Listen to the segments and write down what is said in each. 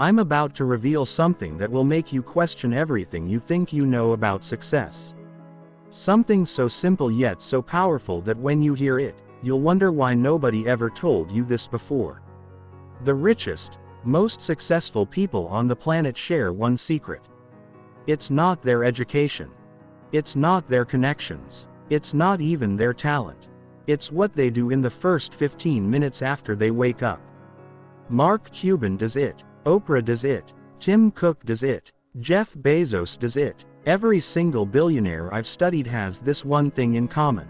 I'm about to reveal something that will make you question everything you think you know about success. Something so simple yet so powerful that when you hear it, you'll wonder why nobody ever told you this before. The richest, most successful people on the planet share one secret. It's not their education. It's not their connections. It's not even their talent. It's what they do in the first 15 minutes after they wake up. Mark Cuban does it. Oprah does it. Tim Cook does it. Jeff Bezos does it. Every single billionaire I've studied has this one thing in common.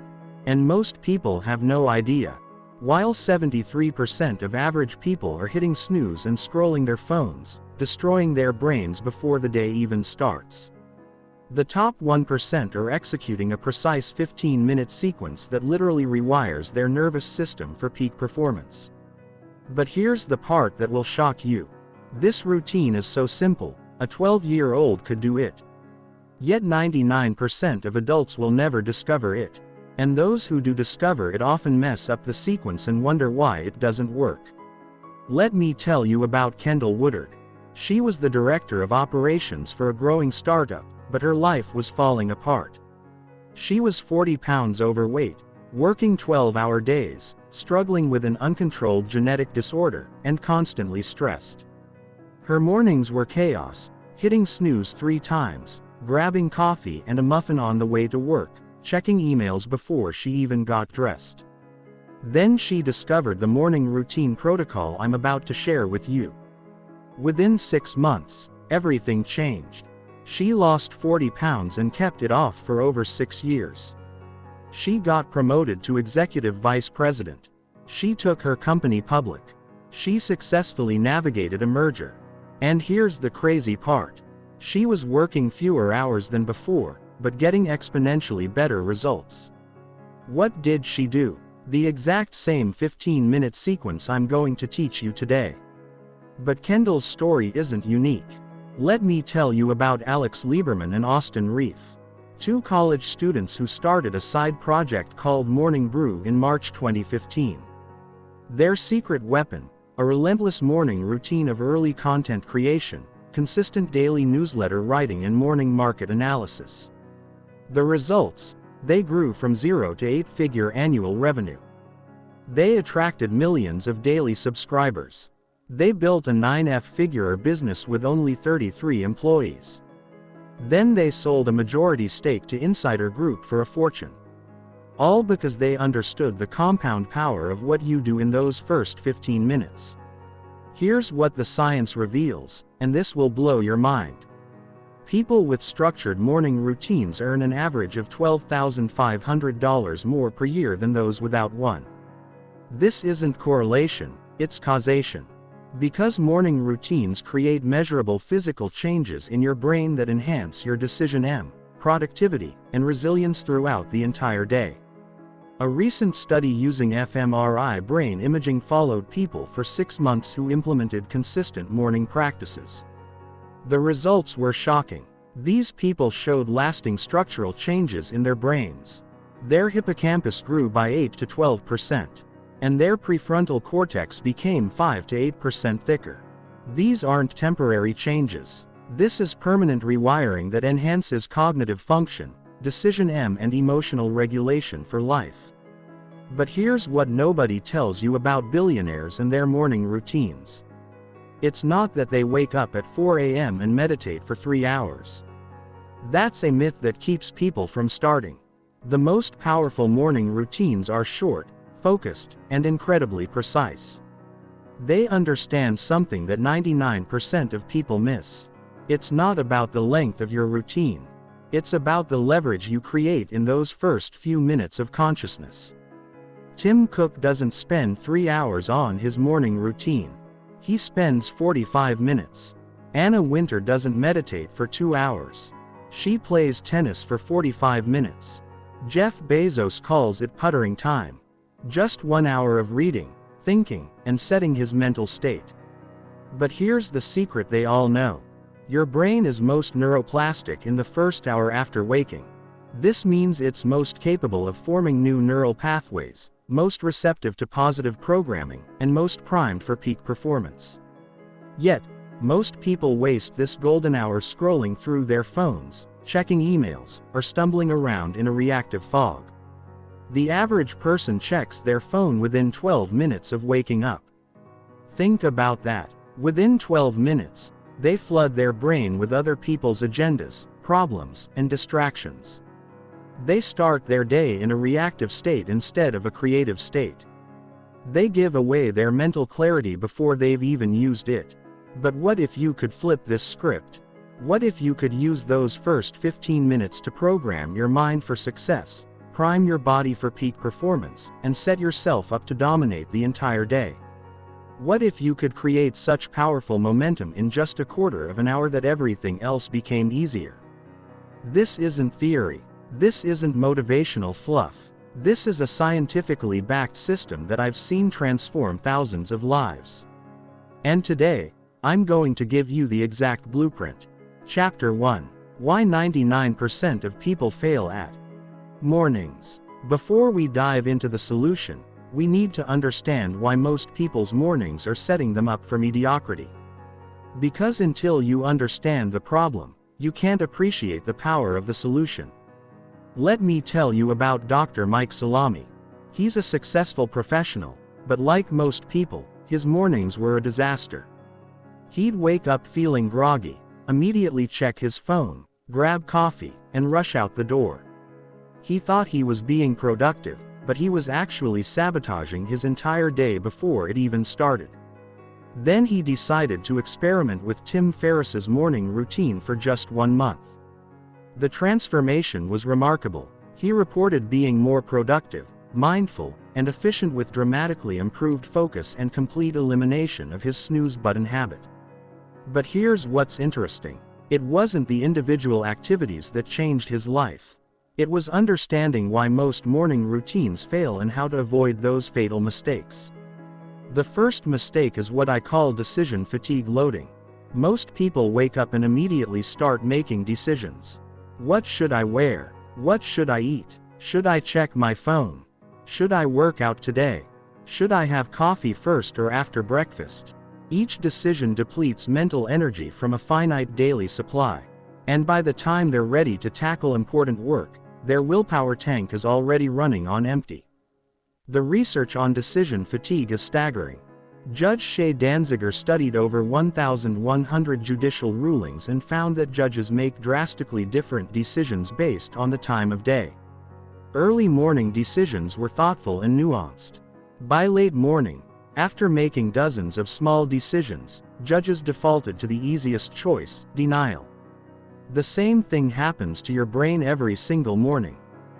And most people have no idea. While 73% of average people are hitting snooze and scrolling their phones, destroying their brains before the day even starts. The top 1% are executing a precise 15-minute sequence that literally rewires their nervous system for peak performance. But here's the part that will shock you. This routine is so simple, a 12-year-old could do it. Yet 99% of adults will never discover it. And those who do discover it often mess up the sequence and wonder why it doesn't work. Let me tell you about Kendall Woodard. She was the director of operations for a growing startup, but her life was falling apart. She was 40 pounds overweight, working 12-hour days, struggling with an uncontrolled genetic disorder, and constantly stressed. Her mornings were chaos, hitting snooze 3 times, grabbing coffee and a muffin on the way to work, checking emails before she even got dressed. Then she discovered the morning routine protocol I'm about to share with you. Within 6 months, everything changed. She lost 40 pounds and kept it off for over 6 years. She got promoted to executive vice president. She took her company public. She successfully navigated a merger. And here's the crazy part. She was working fewer hours than before, but getting exponentially better results. What did she do? The exact same 15-minute sequence I'm going to teach you today. But Kendall's story isn't unique. Let me tell you about Alex Lieberman and Austin Reef, 2 college students who started a side project called Morning Brew in March 2015. Their secret weapon, a relentless morning routine of early content creation, consistent daily newsletter writing and morning market analysis. The results? They grew from 0 to 8-figure annual revenue. They attracted millions of daily subscribers. They built a 9-figure business with only 33 employees. Then they sold a majority stake to Insider Group for a fortune. All because they understood the compound power of what you do in those first 15 minutes. Here's what the science reveals, and this will blow your mind. People with structured morning routines earn an average of $12,500 more per year than those without one. This isn't correlation, it's causation. Because morning routines create measurable physical changes in your brain that enhance your decision productivity, and resilience throughout the entire day. A recent study using fMRI brain imaging followed people for 6 months who implemented consistent morning practices. The results were shocking. These people showed lasting structural changes in their brains. Their hippocampus grew by 8 to 12%, and their prefrontal cortex became 5 to 8% thicker. These aren't temporary changes. This is permanent rewiring that enhances cognitive function, decision and emotional regulation for life. But here's what nobody tells you about billionaires and their morning routines. It's not that they wake up at 4 a.m. and meditate for 3 hours. That's a myth that keeps people from starting. The most powerful morning routines are short, focused, and incredibly precise. They understand something that 99% of people miss. It's not about the length of your routine. It's about the leverage you create in those first few minutes of consciousness. Tim Cook doesn't spend 3 hours on his morning routine. He spends 45 minutes. Anna Wintour doesn't meditate for 2 hours. She plays tennis for 45 minutes. Jeff Bezos calls it puttering time. Just 1 hour of reading, thinking, and setting his mental state. But here's the secret they all know. Your brain is most neuroplastic in the first hour after waking. This means it's most capable of forming new neural pathways, most receptive to positive programming, and most primed for peak performance. Yet, Most people waste this golden hour scrolling through their phones, checking emails, or stumbling around in a reactive fog. The average person checks their phone within 12 minutes of waking up. Think about that. Within 12 minutes, they flood their brain with other people's agendas, problems, and distractions. They start their day in a reactive state instead of a creative state. They give away their mental clarity before they've even used it. But what if you could flip this script? What if you could use those first 15 minutes to program your mind for success, prime your body for peak performance, and set yourself up to dominate the entire day? What if you could create such powerful momentum in just a quarter of an hour that everything else became easier? This isn't theory. This isn't motivational fluff. This is a scientifically backed system that I've seen transform thousands of lives. And today, I'm going to give you the exact blueprint. Chapter 1. Why 99% of people fail at mornings. Before we dive into the solution, we need to understand why most people's mornings are setting them up for mediocrity. Because until you understand the problem, you can't appreciate the power of the solution. Let me tell you about Dr. Mike Salami. He's a successful professional, but like most people, his mornings were a disaster. He'd wake up feeling groggy, immediately check his phone, grab coffee, and rush out the door. He thought he was being productive, but he was actually sabotaging his entire day before it even started. Then he decided to experiment with Tim Ferriss's morning routine for just 1 month. The transformation was remarkable. He reported being more productive, mindful, and efficient with dramatically improved focus and complete elimination of his snooze button habit. But here's what's interesting. It wasn't the individual activities that changed his life. It was understanding why most morning routines fail and how to avoid those fatal mistakes. The first mistake is what I call decision fatigue loading. Most people wake up and immediately start making decisions. What should I wear? What should I eat? Should I check my phone? Should I work out today? Should I have coffee first or after breakfast? Each decision depletes mental energy from a finite daily supply. And by the time they're ready to tackle important work, their willpower tank is already running on empty. The research on decision fatigue is staggering. Judge Shay Danziger studied over 1,100 judicial rulings and found that judges make drastically different decisions based on the time of day. Early morning decisions were thoughtful and nuanced. By late morning, after making dozens of small decisions, judges defaulted to the easiest choice, denial. The same thing happens to your brain every single morning.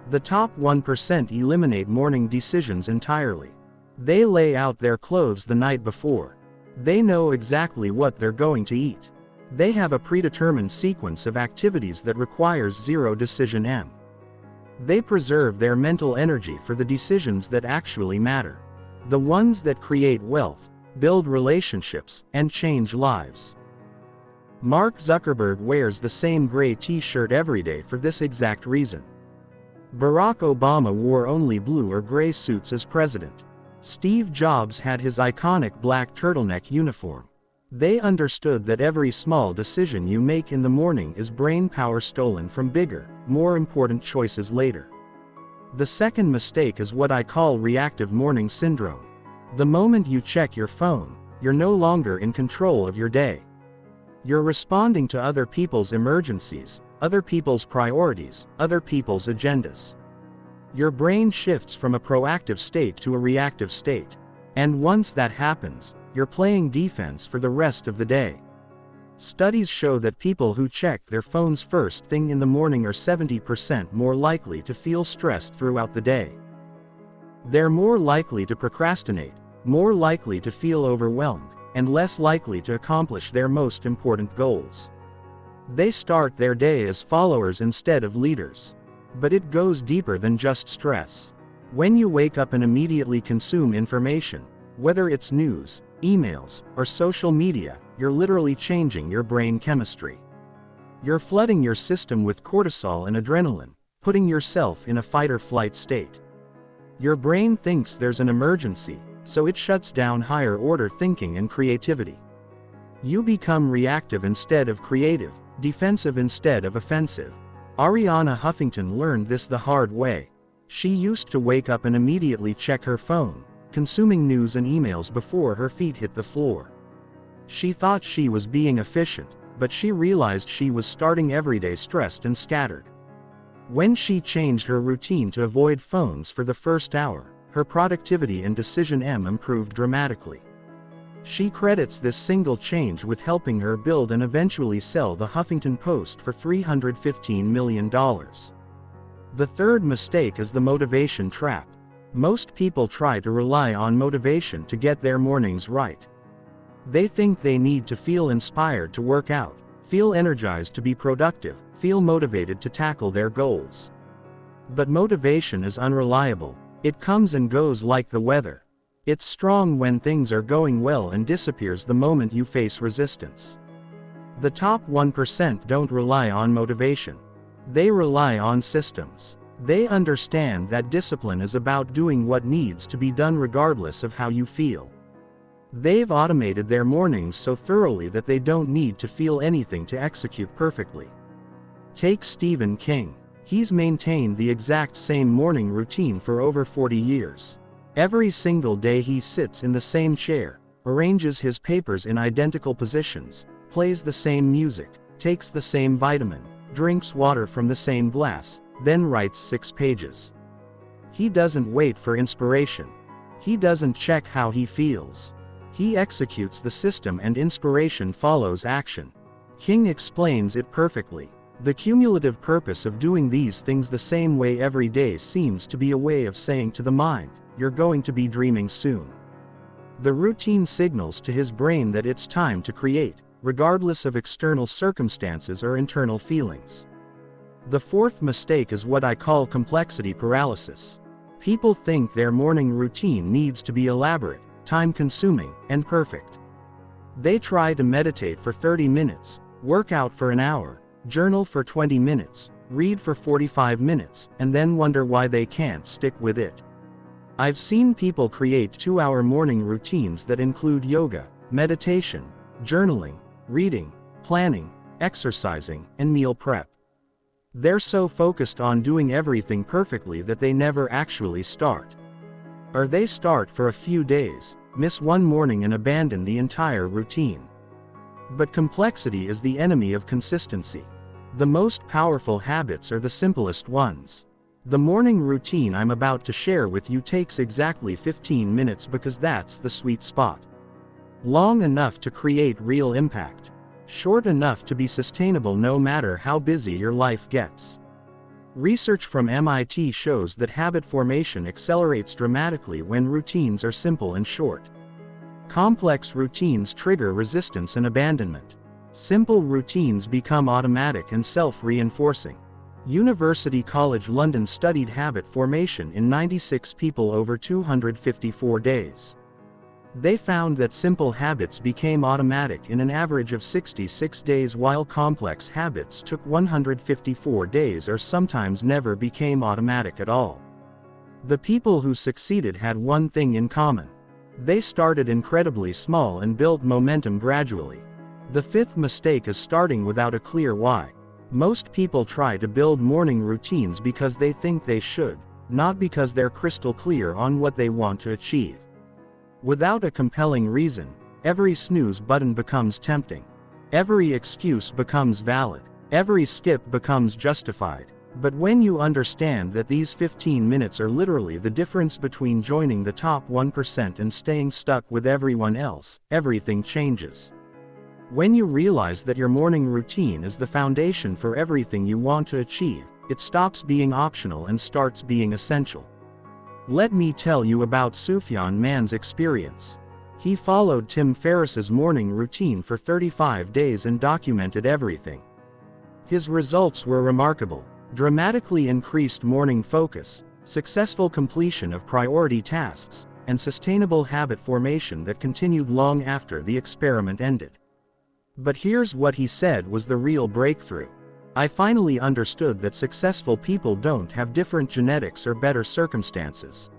The top 1% eliminate morning decisions entirely. They lay out their clothes the night before. They know exactly what they're going to eat. They have a predetermined sequence of activities that requires zero decision M. They preserve their mental energy for the decisions that actually matter. The ones that create wealth, build relationships, and change lives. Mark Zuckerberg wears the same gray t-shirt every day for this exact reason. Barack Obama wore only blue or gray suits as president. Steve Jobs had his iconic black turtleneck uniform. They understood that every small decision you make in the morning is brain power stolen from bigger, more important choices later. The second mistake is what I call reactive morning syndrome. The moment you check your phone, you're no longer in control of your day. You're responding to other people's emergencies, other people's priorities, other people's agendas. Your brain shifts from a proactive state to a reactive state. And once that happens, you're playing defense for the rest of the day. Studies show that people who check their phones first thing in the morning are 70% more likely to feel stressed throughout the day. They're more likely to procrastinate, more likely to feel overwhelmed, and less likely to accomplish their most important goals. They start their day as followers instead of leaders. But it goes deeper than just stress. When you wake up and immediately consume information, whether it's news, emails, or social media, you're literally changing your brain chemistry. You're flooding your system with cortisol and adrenaline, putting yourself in a fight-or-flight state. Your brain thinks there's an emergency, so it shuts down higher-order thinking and creativity. You become reactive instead of creative, defensive instead of offensive. Ariana Huffington learned this the hard way. She used to wake up and immediately check her phone, consuming news and emails before her feet hit the floor. She thought she was being efficient, but she realized she was starting every day stressed and scattered. When she changed her routine to avoid phones for the first hour, her productivity and decision improved dramatically. She credits this single change with helping her build and eventually sell the Huffington Post for $315 million. The third mistake is the motivation trap. Most people try to rely on motivation to get their mornings right. They think they need to feel inspired to work out, feel energized to be productive, feel motivated to tackle their goals. But motivation is unreliable. It comes and goes like the weather. It's strong when things are going well and disappears the moment you face resistance. The top 1% don't rely on motivation. They rely on systems. They understand that discipline is about doing what needs to be done regardless of how you feel. They've automated their mornings so thoroughly that they don't need to feel anything to execute perfectly. Take Stephen King. He's maintained the exact same morning routine for over 40 years. Every single day he sits in the same chair, arranges his papers in identical positions, plays the same music, takes the same vitamin, drinks water from the same glass, then writes 6 pages. He doesn't wait for inspiration. He doesn't check how he feels. He executes the system and inspiration follows action. King explains it perfectly. The cumulative purpose of doing these things the same way every day seems to be a way of saying to the mind, "You're going to be dreaming soon." The routine signals to his brain that it's time to create, regardless of external circumstances or internal feelings. The fourth mistake is what I call complexity paralysis. People think their morning routine needs to be elaborate, time-consuming, and perfect. They try to meditate for 30 minutes, work out for an hour, journal for 20 minutes, read for 45 minutes, and then wonder why they can't stick with it. I've seen people create 2-hour morning routines that include yoga, meditation, journaling, reading, planning, exercising, and meal prep. They're so focused on doing everything perfectly that they never actually start. Or they start for a few days, miss one morning and abandon the entire routine. But complexity is the enemy of consistency. The most powerful habits are the simplest ones. The morning routine I'm about to share with you takes exactly 15 minutes because that's the sweet spot. Long enough to create real impact. Short enough to be sustainable no matter how busy your life gets. Research from MIT shows that habit formation accelerates dramatically when routines are simple and short. Complex routines trigger resistance and abandonment. Simple routines become automatic and self-reinforcing. University College London studied habit formation in 96 people over 254 days. They found that simple habits became automatic in an average of 66 days while complex habits took 154 days or sometimes never became automatic at all. The people who succeeded had one thing in common. They started incredibly small and built momentum gradually. The fifth mistake is starting without a clear why. Most people try to build morning routines because they think they should, not because they're crystal clear on what they want to achieve. Without a compelling reason, every snooze button becomes tempting. Every excuse becomes valid. Every skip becomes justified. But when you understand that these 15 minutes are literally the difference between joining the top 1% and staying stuck with everyone else, everything changes. When you realize that your morning routine is the foundation for everything you want to achieve, it stops being optional and starts being essential. Let me tell you about Sufyan Man's experience. He followed Tim Ferriss's morning routine for 35 days and documented everything. His results were remarkable. Dramatically increased morning focus, successful completion of priority tasks, and sustainable habit formation that continued long after the experiment ended. But here's what he said was the real breakthrough. I finally understood that successful people don't have different genetics or better circumstances.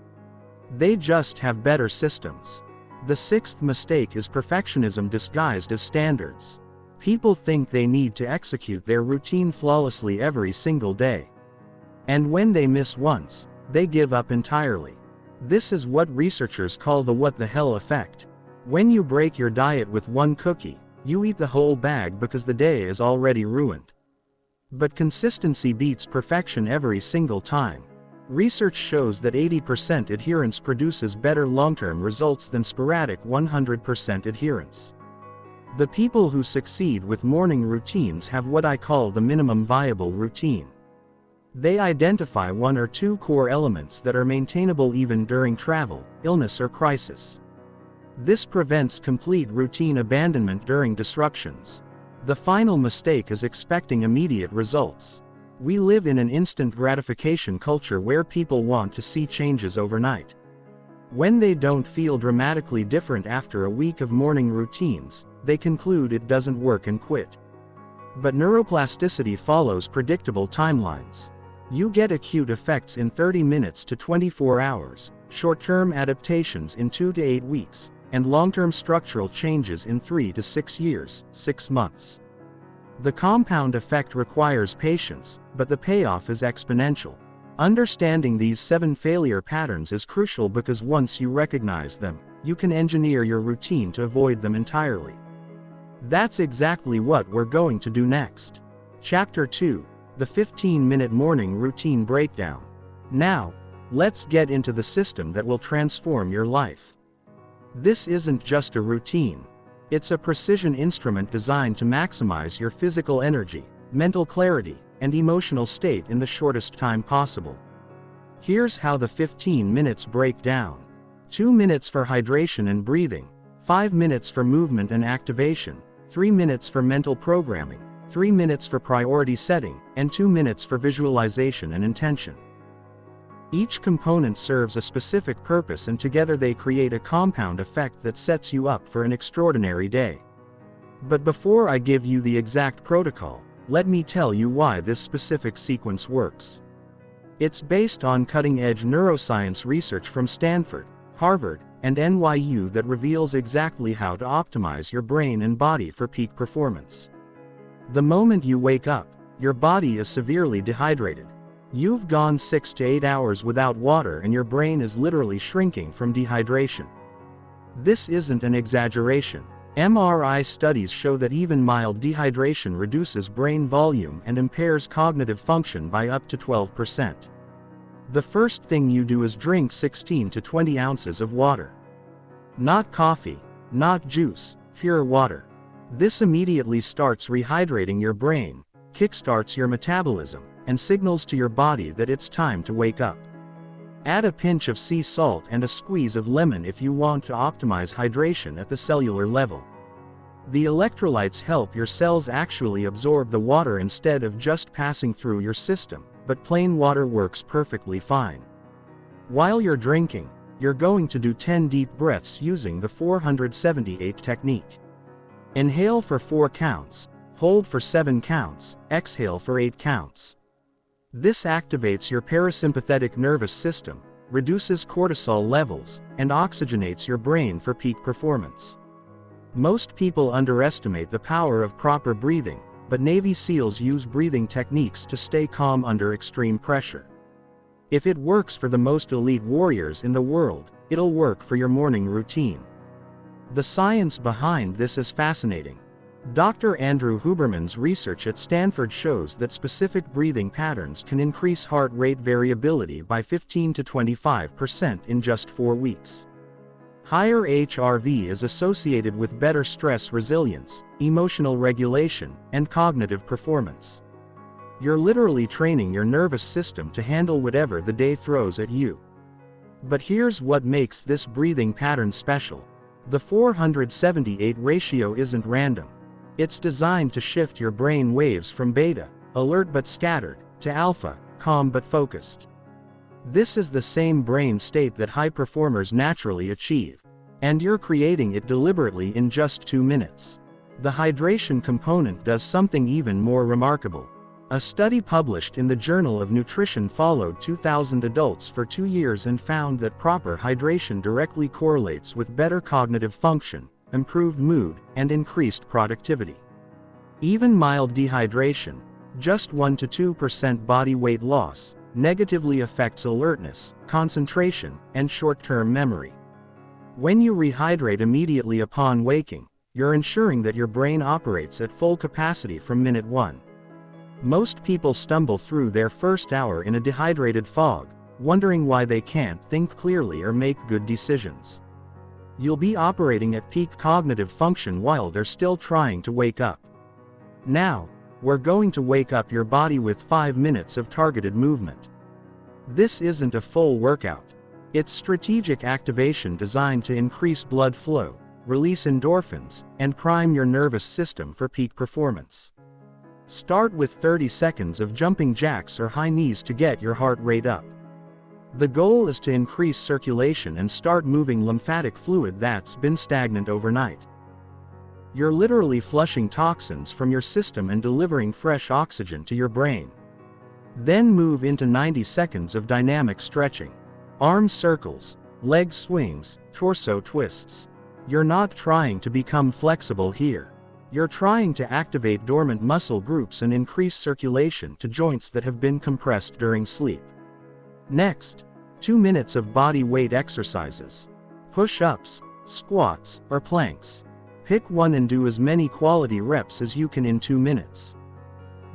They just have better systems. The sixth mistake is perfectionism disguised as standards. People think they need to execute their routine flawlessly every single day. And when they miss once, they give up entirely. This is what researchers call the what the hell effect. When you break your diet with one cookie, you eat the whole bag because the day is already ruined. But consistency beats perfection every single time. Research shows that 80% adherence produces better long-term results than sporadic 100% adherence. The people who succeed with morning routines have what I call the minimum viable routine. They identify one or two core elements that are maintainable even during travel, illness or crisis. This prevents complete routine abandonment during disruptions. The final mistake is expecting immediate results. We live in an instant gratification culture where people want to see changes overnight. When they don't feel dramatically different after a week of morning routines, they conclude it doesn't work and quit. But neuroplasticity follows predictable timelines. You get acute effects in 30 minutes to 24 hours, short-term adaptations in 2 to 8 weeks, and long-term structural changes in 3 to 6 years, 6 months. The compound effect requires patience, but the payoff is exponential. Understanding these 7 failure patterns is crucial because once you recognize them, you can engineer your routine to avoid them entirely. That's exactly what we're going to do next. Chapter 2. The 15-minute morning routine breakdown. Now, let's get into the system that will transform your life. This isn't just a routine. It's a precision instrument designed to maximize your physical energy, mental clarity, and emotional state in the shortest time possible. Here's how the 15 minutes break down. 2 minutes for hydration and breathing, 5 minutes for movement and activation, 3 minutes for mental programming, 3 minutes for priority setting, and 2 minutes for visualization and intention. Each component serves a specific purpose and together they create a compound effect that sets you up for an extraordinary day. But before I give you the exact protocol, let me tell you why this specific sequence works. It's based on cutting-edge neuroscience research from Stanford, Harvard, and NYU that reveals exactly how to optimize your brain and body for peak performance. The moment you wake up, your body is severely dehydrated. You've gone 6 to 8 hours without water and your brain is literally shrinking from dehydration. This isn't an exaggeration. MRI studies show that even mild dehydration reduces brain volume and impairs cognitive function by up to 12%. The first thing you do is drink 16 to 20 ounces of water. Not coffee, not juice, pure water. This immediately starts rehydrating your brain, kickstarts your metabolism, and signals to your body that it's time to wake up. Add a pinch of sea salt and a squeeze of lemon if you want to optimize hydration at the cellular level. The electrolytes help your cells actually absorb the water instead of just passing through your system, but plain water works perfectly fine. While you're drinking, you're going to do 10 deep breaths using the 478 technique. Inhale for 4 counts, hold for 7 counts, exhale for 8 counts. This activates your parasympathetic nervous system, reduces cortisol levels, and oxygenates your brain for peak performance. Most people underestimate the power of proper breathing, but Navy SEALs use breathing techniques to stay calm under extreme pressure. If it works for the most elite warriors in the world, it'll work for your morning routine. The science behind this is fascinating. Dr. Andrew Huberman's research at Stanford shows that specific breathing patterns can increase heart rate variability by 15 to 25% in just 4 weeks. Higher HRV is associated with better stress resilience, emotional regulation, and cognitive performance. You're literally training your nervous system to handle whatever the day throws at you. But here's what makes this breathing pattern special. The 478 ratio isn't random. It's designed to shift your brain waves from beta, alert but scattered, to alpha, calm but focused. This is the same brain state that high performers naturally achieve. And you're creating it deliberately in just 2 minutes. The hydration component does something even more remarkable. A study published in the Journal of Nutrition followed 2,000 adults for 2 years and found that proper hydration directly correlates with better cognitive function, improved mood, and increased productivity. Even mild dehydration, just 1 to 2% body weight loss, negatively affects alertness, concentration, and short-term memory. When you rehydrate immediately upon waking, you're ensuring that your brain operates at full capacity from minute 1. Most people stumble through their first hour in a dehydrated fog, wondering why they can't think clearly or make good decisions. You'll be operating at peak cognitive function while they're still trying to wake up. Now, we're going to wake up your body with 5 minutes of targeted movement. This isn't a full workout. It's strategic activation designed to increase blood flow, release endorphins, and prime your nervous system for peak performance. Start with 30 seconds of jumping jacks or high knees to get your heart rate up. The goal is to increase circulation and start moving lymphatic fluid that's been stagnant overnight. You're literally flushing toxins from your system and delivering fresh oxygen to your brain. Then move into 90 seconds of dynamic stretching. Arm circles, leg swings, torso twists. You're not trying to become flexible here. You're trying to activate dormant muscle groups and increase circulation to joints that have been compressed during sleep. Next, 2 minutes of body weight exercises. Push-ups, squats, or planks. Pick one and do as many quality reps as you can in 2 minutes.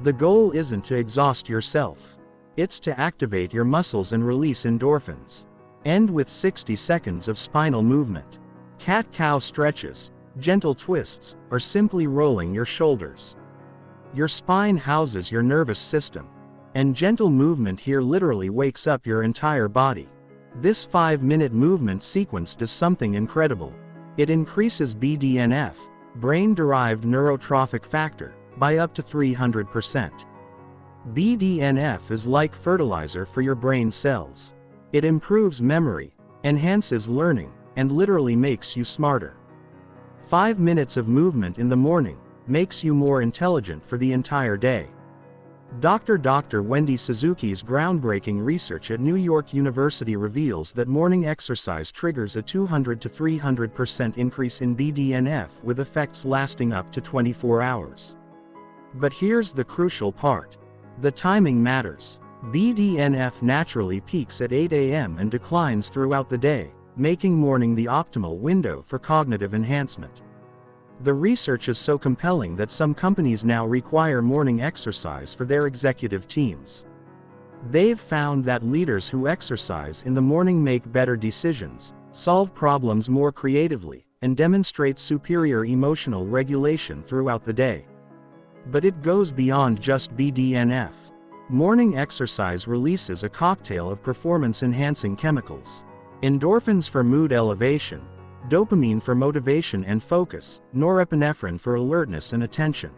The goal isn't to exhaust yourself. It's to activate your muscles and release endorphins. End with 60 seconds of spinal movement. Cat-cow stretches, gentle twists, or simply rolling your shoulders. Your spine houses your nervous system, and gentle movement here literally wakes up your entire body. This 5-minute movement sequence does something incredible. It increases BDNF, brain-derived neurotrophic factor, by up to 300%. BDNF is like fertilizer for your brain cells. It improves memory, enhances learning, and literally makes you smarter. 5 minutes of movement in the morning makes you more intelligent for the entire day. Dr. Wendy Suzuki's groundbreaking research at New York University reveals that morning exercise triggers a 200 to 300% increase in BDNF with effects lasting up to 24 hours. But here's the crucial part. The timing matters. BDNF naturally peaks at 8 a.m. and declines throughout the day, making morning the optimal window for cognitive enhancement. The research is so compelling that some companies now require morning exercise for their executive teams. They've found that leaders who exercise in the morning make better decisions, solve problems more creatively, and demonstrate superior emotional regulation throughout the day. But it goes beyond just BDNF. Morning exercise releases a cocktail of performance-enhancing chemicals. Endorphins for mood elevation, dopamine for motivation and focus, norepinephrine for alertness and attention.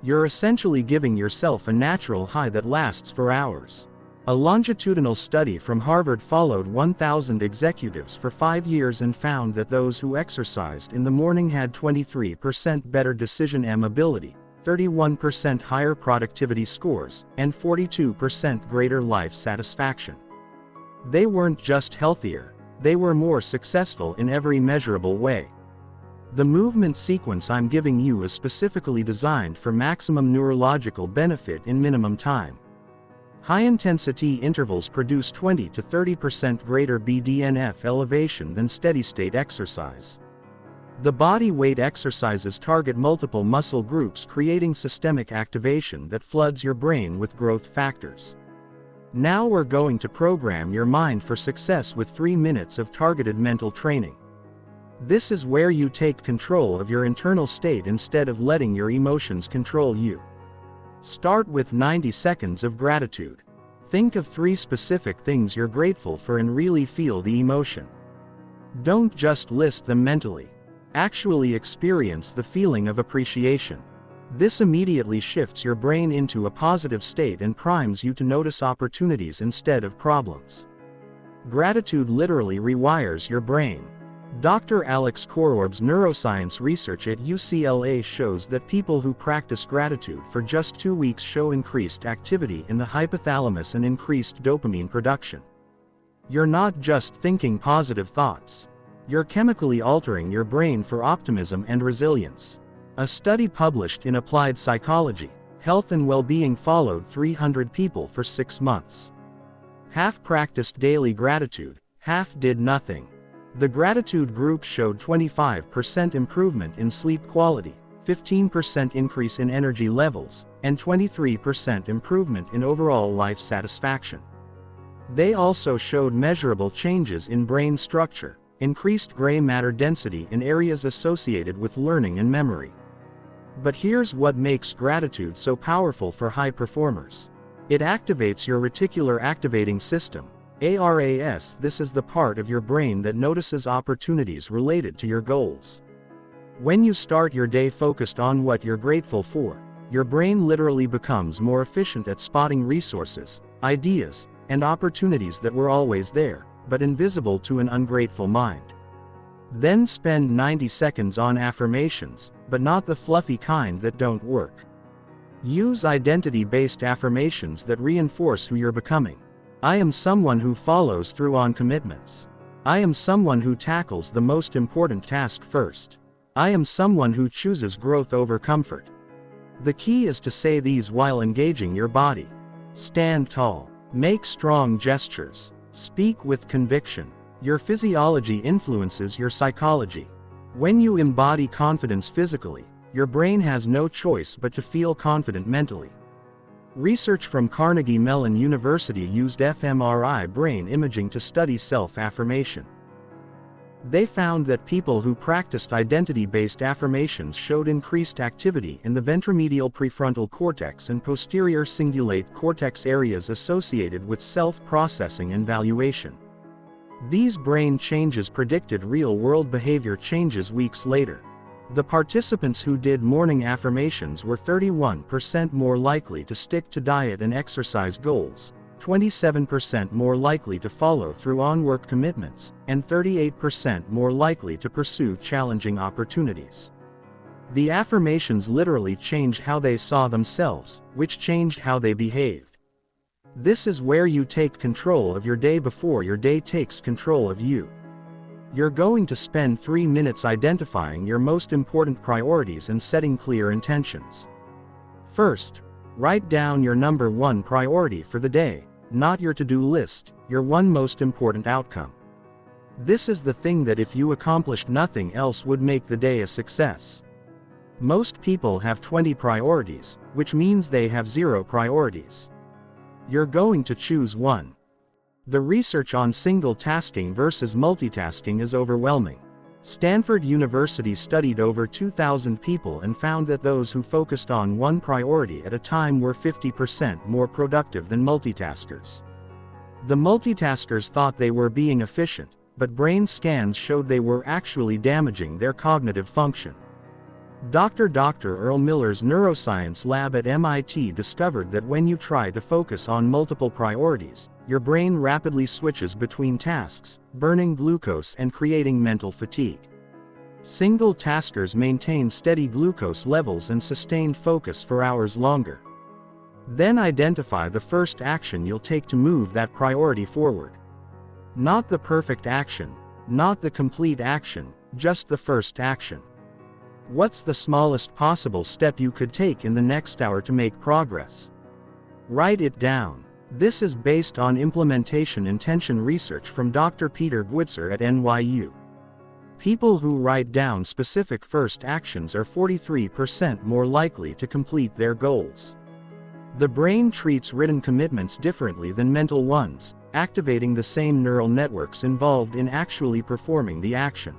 You're essentially giving yourself a natural high that lasts for hours. A longitudinal study from Harvard followed 1,000 executives for 5 years and found that those who exercised in the morning had 23% better decision ability, 31% higher productivity scores, and 42% greater life satisfaction. They weren't just healthier, they were more successful in every measurable way. The movement sequence I'm giving you is specifically designed for maximum neurological benefit in minimum time. High-intensity intervals produce 20 to 30% greater BDNF elevation than steady-state exercise. The body weight exercises target multiple muscle groups, creating systemic activation that floods your brain with growth factors. Now we're going to program your mind for success with 3 minutes of targeted mental training. This is where you take control of your internal state instead of letting your emotions control you. Start with 90 seconds of gratitude. Think of 3 specific things you're grateful for and really feel the emotion. Don't just list them mentally. Actually experience the feeling of appreciation. This immediately shifts your brain into a positive state and primes you to notice opportunities instead of problems. Gratitude literally rewires your brain. Dr. Alex Kororb's neuroscience research at UCLA shows that people who practice gratitude for just 2 weeks show increased activity in the hypothalamus and increased dopamine production. You're not just thinking positive thoughts. You're chemically altering your brain for optimism and resilience. A study published in Applied Psychology, Health and Well-Being followed 300 people for 6 months. Half practiced daily gratitude, half did nothing. The gratitude group showed 25% improvement in sleep quality, 15% increase in energy levels, and 23% improvement in overall life satisfaction. They also showed measurable changes in brain structure, increased gray matter density in areas associated with learning and memory. But here's what makes gratitude so powerful for high performers. It activates your reticular activating system, ARAS. This is the part of your brain that notices opportunities related to your goals. When you start your day focused on what you're grateful for, your brain literally becomes more efficient at spotting resources, ideas, and opportunities that were always there, but invisible to an ungrateful mind. Then spend 90 seconds on affirmations, but not the fluffy kind that don't work. Use identity-based affirmations that reinforce who you're becoming. I am someone who follows through on commitments. I am someone who tackles the most important task first. I am someone who chooses growth over comfort. The key is to say these while engaging your body. Stand tall. Make strong gestures. Speak with conviction. Your physiology influences your psychology. When you embody confidence physically, your brain has no choice but to feel confident mentally. Research from Carnegie Mellon University used fMRI brain imaging to study self-affirmation. They found that people who practiced identity-based affirmations showed increased activity in the ventromedial prefrontal cortex and posterior cingulate cortex areas associated with self-processing and valuation. These brain changes predicted real-world behavior changes weeks later. The participants who did morning affirmations were 31% more likely to stick to diet and exercise goals, 27% more likely to follow through on work commitments, and 38% more likely to pursue challenging opportunities. The affirmations literally changed how they saw themselves, which changed how they behaved. This is where you take control of your day before your day takes control of you. You're going to spend 3 minutes identifying your most important priorities and setting clear intentions. First, write down your number 1 priority for the day, not your to-do list, your one most important outcome. This is the thing that if you accomplished nothing else would make the day a success. Most people have 20 priorities, which means they have 0 priorities. You're going to choose one. The research on single tasking versus multitasking is overwhelming. Stanford University studied over 2,000 people and found that those who focused on one priority at a time were 50% more productive than multitaskers. The multitaskers thought they were being efficient, but brain scans showed they were actually damaging their cognitive function. Dr. Earl Miller's neuroscience lab at MIT discovered that when you try to focus on multiple priorities, your brain rapidly switches between tasks, burning glucose and creating mental fatigue. Single taskers maintain steady glucose levels and sustained focus for hours longer. Then identify the first action you'll take to move that priority forward. Not the perfect action, not the complete action, just the first action. What's the smallest possible step you could take in the next hour to make progress? Write it down. This is based on implementation intention research from Dr. Peter Gwitzer at NYU. People who write down specific first actions are 43% more likely to complete their goals. The brain treats written commitments differently than mental ones, activating the same neural networks involved in actually performing the action.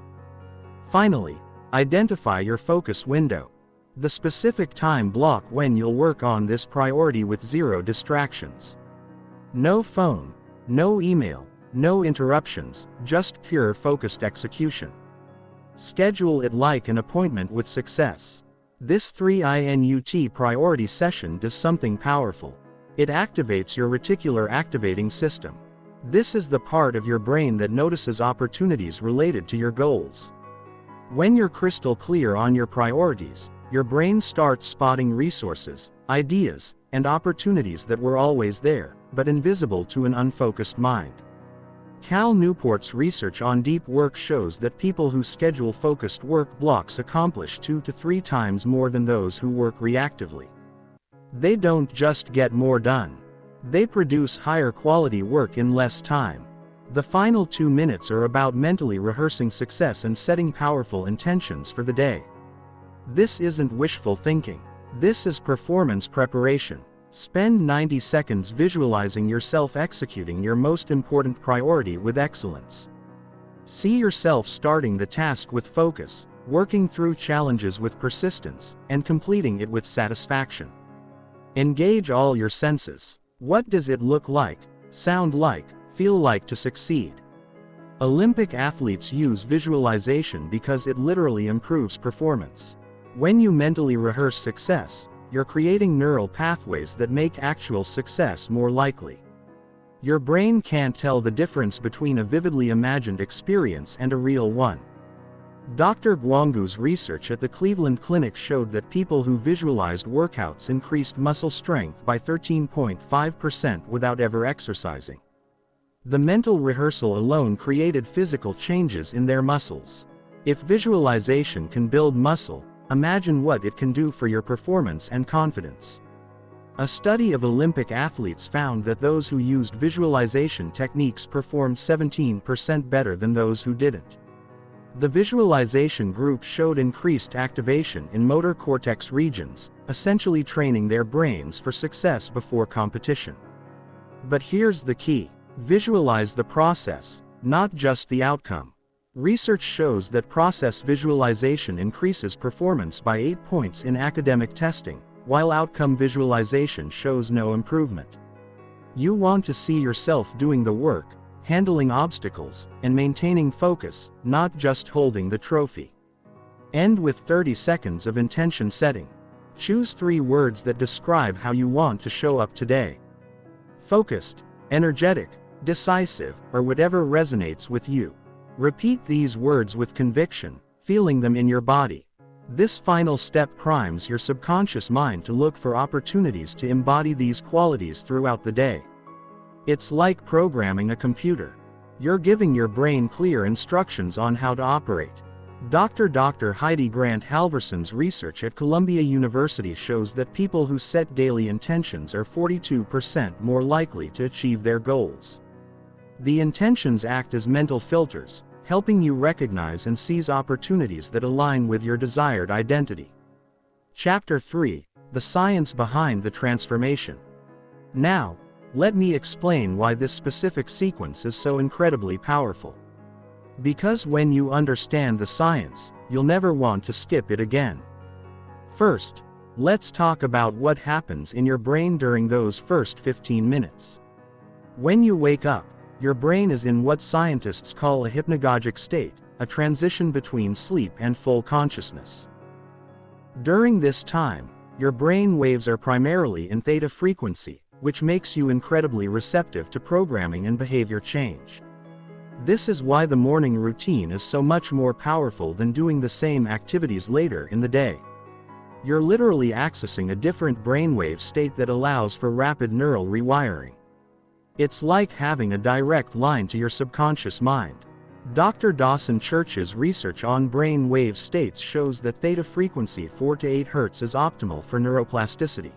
Finally, identify your focus window. The specific time block when you'll work on this priority with 0 distractions. No phone, no email, no interruptions, just pure focused execution. Schedule it like an appointment with success. This 3-minute priority session does something powerful. It activates your reticular activating system. This is the part of your brain that notices opportunities related to your goals. When you're crystal clear on your priorities, your brain starts spotting resources, ideas, and opportunities that were always there, but invisible to an unfocused mind. Cal Newport's research on deep work shows that people who schedule focused work blocks accomplish 2 to 3 times more than those who work reactively. They don't just get more done. They produce higher quality work in less time. The final 2 minutes are about mentally rehearsing success and setting powerful intentions for the day. This isn't wishful thinking. This is performance preparation. Spend 90 seconds visualizing yourself executing your most important priority with excellence. See yourself starting the task with focus, working through challenges with persistence, and completing it with satisfaction. Engage all your senses. What does it look like, sound like, feel like to succeed? Olympic athletes use visualization because it literally improves performance. When you mentally rehearse success, you're creating neural pathways that make actual success more likely. Your brain can't tell the difference between a vividly imagined experience and a real one. Dr. Guangu's research at the Cleveland Clinic showed that people who visualized workouts increased muscle strength by 13.5% without ever exercising. The mental rehearsal alone created physical changes in their muscles. If visualization can build muscle, imagine what it can do for your performance and confidence. A study of Olympic athletes found that those who used visualization techniques performed 17% better than those who didn't. The visualization group showed increased activation in motor cortex regions, essentially training their brains for success before competition. But here's the key: visualize the process, not just the outcome. Research shows that process visualization increases performance by 8 points in academic testing, while outcome visualization shows no improvement. You want to see yourself doing the work, handling obstacles, and maintaining focus, not just holding the trophy. End with 30 seconds of intention setting. Choose 3 words that describe how you want to show up today. Focused, energetic, decisive, or whatever resonates with you. Repeat these words with conviction, feeling them in your body. This final step primes your subconscious mind to look for opportunities to embody these qualities throughout the day. It's like programming a computer. You're giving your brain clear instructions on how to operate. Dr. Heidi Grant Halverson's research at Columbia University shows that people who set daily intentions are 42% more likely to achieve their goals. The intentions act as mental filters, helping you recognize and seize opportunities that align with your desired identity. Chapter 3: The Science Behind the Transformation. Now, let me explain why this specific sequence is so incredibly powerful. Because when you understand the science, you'll never want to skip it again. First, let's talk about what happens in your brain during those first 15 minutes. When you wake up, your brain is in what scientists call a hypnagogic state, a transition between sleep and full consciousness. During this time, your brain waves are primarily in theta frequency, which makes you incredibly receptive to programming and behavior change. This is why the morning routine is so much more powerful than doing the same activities later in the day. You're literally accessing a different brainwave state that allows for rapid neural rewiring. It's like having a direct line to your subconscious mind. Dr. Dawson Church's research on brain wave states shows that theta frequency 4 to 8 Hz is optimal for neuroplasticity,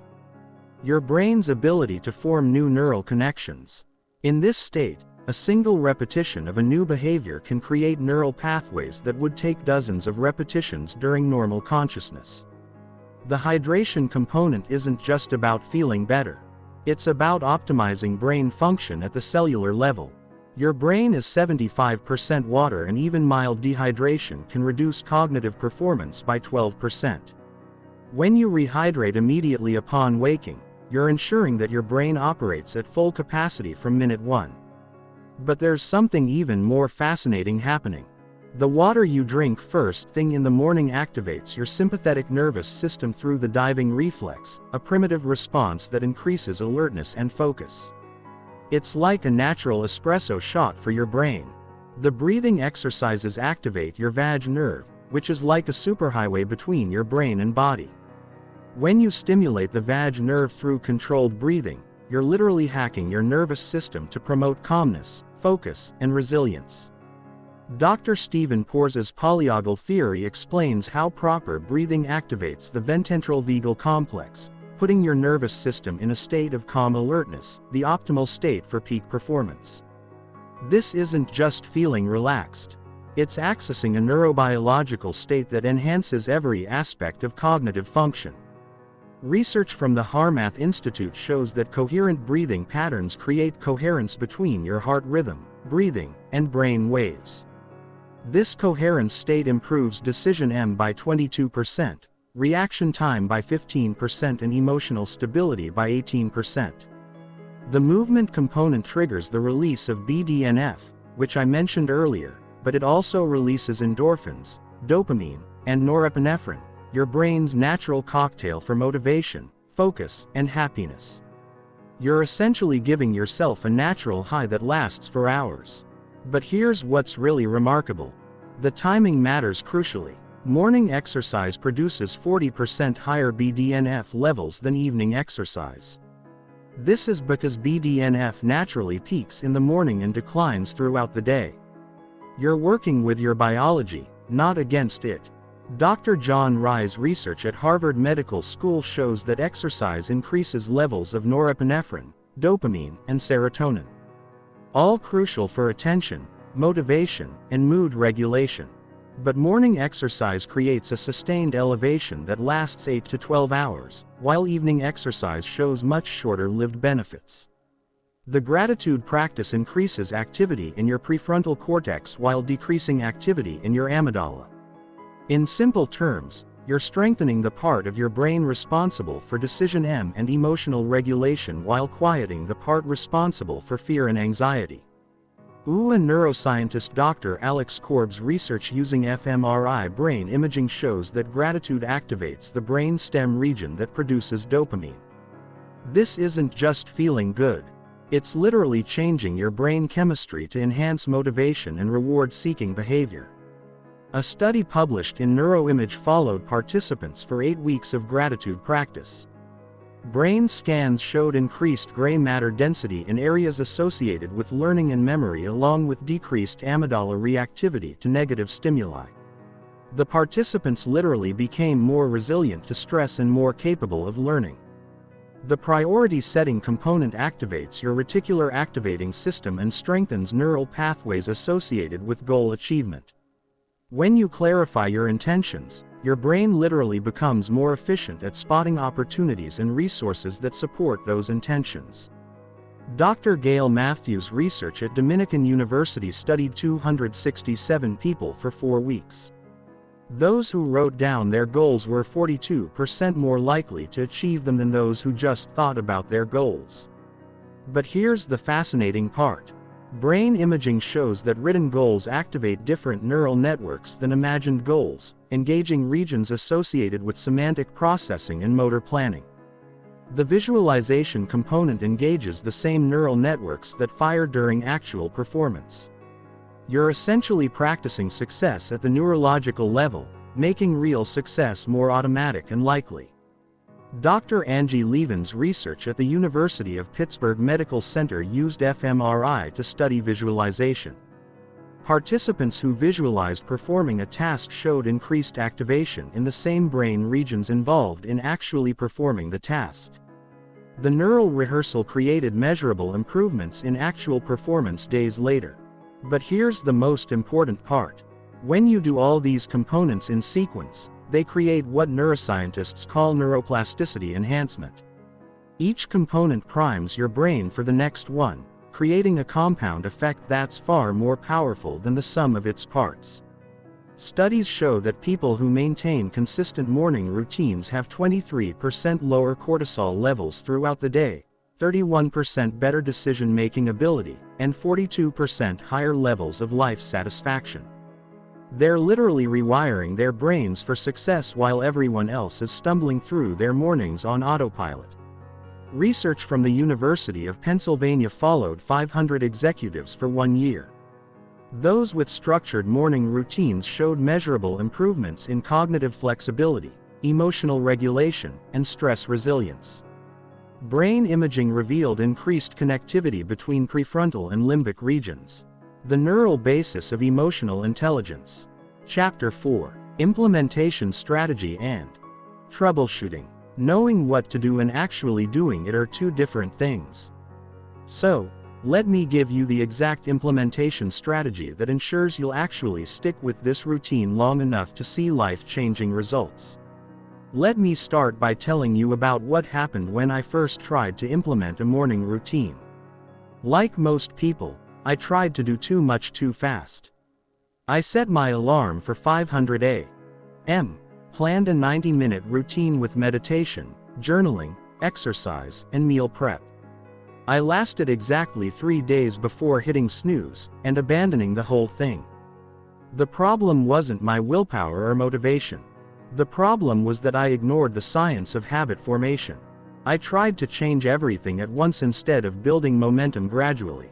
your brain's ability to form new neural connections. In this state, a single repetition of a new behavior can create neural pathways that would take dozens of repetitions during normal consciousness. The hydration component isn't just about feeling better. It's about optimizing brain function at the cellular level. Your brain is 75% water, and even mild dehydration can reduce cognitive performance by 12%. When you rehydrate immediately upon waking, you're ensuring that your brain operates at full capacity from minute 1. But there's something even more fascinating happening. The water you drink first thing in the morning activates your sympathetic nervous system through the diving reflex, a primitive response that increases alertness and focus. It's like a natural espresso shot for your brain. The breathing exercises activate your vagus nerve, which is like a superhighway between your brain and body. When you stimulate the vagus nerve through controlled breathing, you're literally hacking your nervous system to promote calmness, focus, and resilience. Dr. Stephen Porges' polyagal theory explains how proper breathing activates the ventral-vagal complex, putting your nervous system in a state of calm alertness, the optimal state for peak performance. This isn't just feeling relaxed. It's accessing a neurobiological state that enhances every aspect of cognitive function. Research from the Harmath Institute shows that coherent breathing patterns create coherence between your heart rhythm, breathing, and brain waves. This coherence state improves decision by 22%, reaction time by 15%, and emotional stability by 18%. The movement component triggers the release of BDNF, which I mentioned earlier, but it also releases endorphins, dopamine, and norepinephrine, your brain's natural cocktail for motivation, focus, and happiness. You're essentially giving yourself a natural high that lasts for hours. But here's what's really remarkable. The timing matters crucially. Morning exercise produces 40% higher BDNF levels than evening exercise. This is because BDNF naturally peaks in the morning and declines throughout the day. You're working with your biology, not against it. Dr. John Rye's research at Harvard Medical School shows that exercise increases levels of norepinephrine, dopamine, and serotonin. All crucial for attention, motivation, and mood regulation. But morning exercise creates a sustained elevation that lasts 8 to 12 hours, while evening exercise shows much shorter-lived benefits. The gratitude practice increases activity in your prefrontal cortex while decreasing activity in your amygdala. In simple terms, you're strengthening the part of your brain responsible for decision and emotional regulation while quieting the part responsible for fear and anxiety. And neuroscientist Dr. Alex Korb's research using fMRI brain imaging shows that gratitude activates the brain stem region that produces dopamine. This isn't just feeling good. It's literally changing your brain chemistry to enhance motivation and reward-seeking behavior. A study published in Neuroimage followed participants for 8 weeks of gratitude practice. Brain scans showed increased gray matter density in areas associated with learning and memory, along with decreased amygdala reactivity to negative stimuli. The participants literally became more resilient to stress and more capable of learning. The priority setting component activates your reticular activating system and strengthens neural pathways associated with goal achievement. When you clarify your intentions, your brain literally becomes more efficient at spotting opportunities and resources that support those intentions. Dr. Gail Matthews' research at Dominican University studied 267 people for 4 weeks. Those who wrote down their goals were 42% more likely to achieve them than those who just thought about their goals. But here's the fascinating part. Brain imaging shows that written goals activate different neural networks than imagined goals, engaging regions associated with semantic processing and motor planning. The visualization component engages the same neural networks that fire during actual performance. You're essentially practicing success at the neurological level, making real success more automatic and likely. Dr. Angie Levin's research at the University of Pittsburgh Medical Center used fMRI to study visualization. Participants who visualized performing a task showed increased activation in the same brain regions involved in actually performing the task. The neural rehearsal created measurable improvements in actual performance days later. But here's the most important part. When you do all these components in sequence, they create what neuroscientists call neuroplasticity enhancement. Each component primes your brain for the next one, creating a compound effect that's far more powerful than the sum of its parts. Studies show that people who maintain consistent morning routines have 23% lower cortisol levels throughout the day, 31% better decision-making ability, and 42% higher levels of life satisfaction. They're literally rewiring their brains for success while everyone else is stumbling through their mornings on autopilot. Research from the University of Pennsylvania followed 500 executives for 1 year. Those with structured morning routines showed measurable improvements in cognitive flexibility, emotional regulation, and stress resilience. Brain imaging revealed increased connectivity between prefrontal and limbic regions, the neural basis of emotional intelligence. Chapter 4: Implementation Strategy and Troubleshooting. Knowing what to do and actually doing it are two different things. So, let me give you the exact implementation strategy that ensures you'll actually stick with this routine long enough to see life-changing results. Let me start by telling you about what happened when I first tried to implement a morning routine. Like most people, I tried to do too much too fast. I set my alarm for 500 a.m., planned a 90-minute routine with meditation, journaling, exercise, and meal prep. I lasted exactly 3 days before hitting snooze and abandoning the whole thing. The problem wasn't my willpower or motivation. The problem was that I ignored the science of habit formation. I tried to change everything at once instead of building momentum gradually.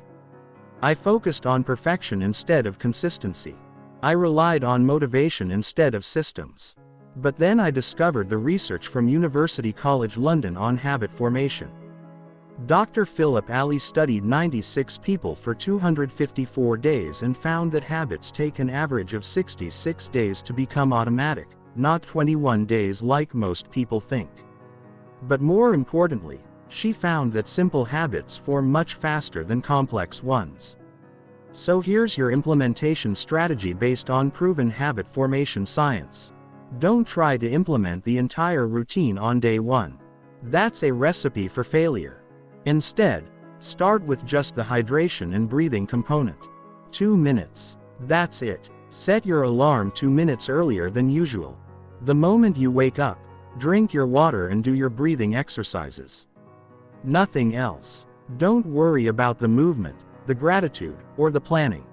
I focused on perfection instead of consistency. I relied on motivation instead of systems. But then I discovered the research from University College London on habit formation. Dr. Philip Alley studied 96 people for 254 days and found that habits take an average of 66 days to become automatic, not 21 days like most people think. But more importantly, she found that simple habits form much faster than complex ones. So here's your implementation strategy based on proven habit formation science. Don't try to implement the entire routine on day 1. That's a recipe for failure. Instead, start with just the hydration and breathing component. 2 minutes. That's it. Set your alarm 2 minutes earlier than usual. The moment you wake up, drink your water and do your breathing exercises. Nothing else. Don't worry about the movement, the gratitude, or the planning.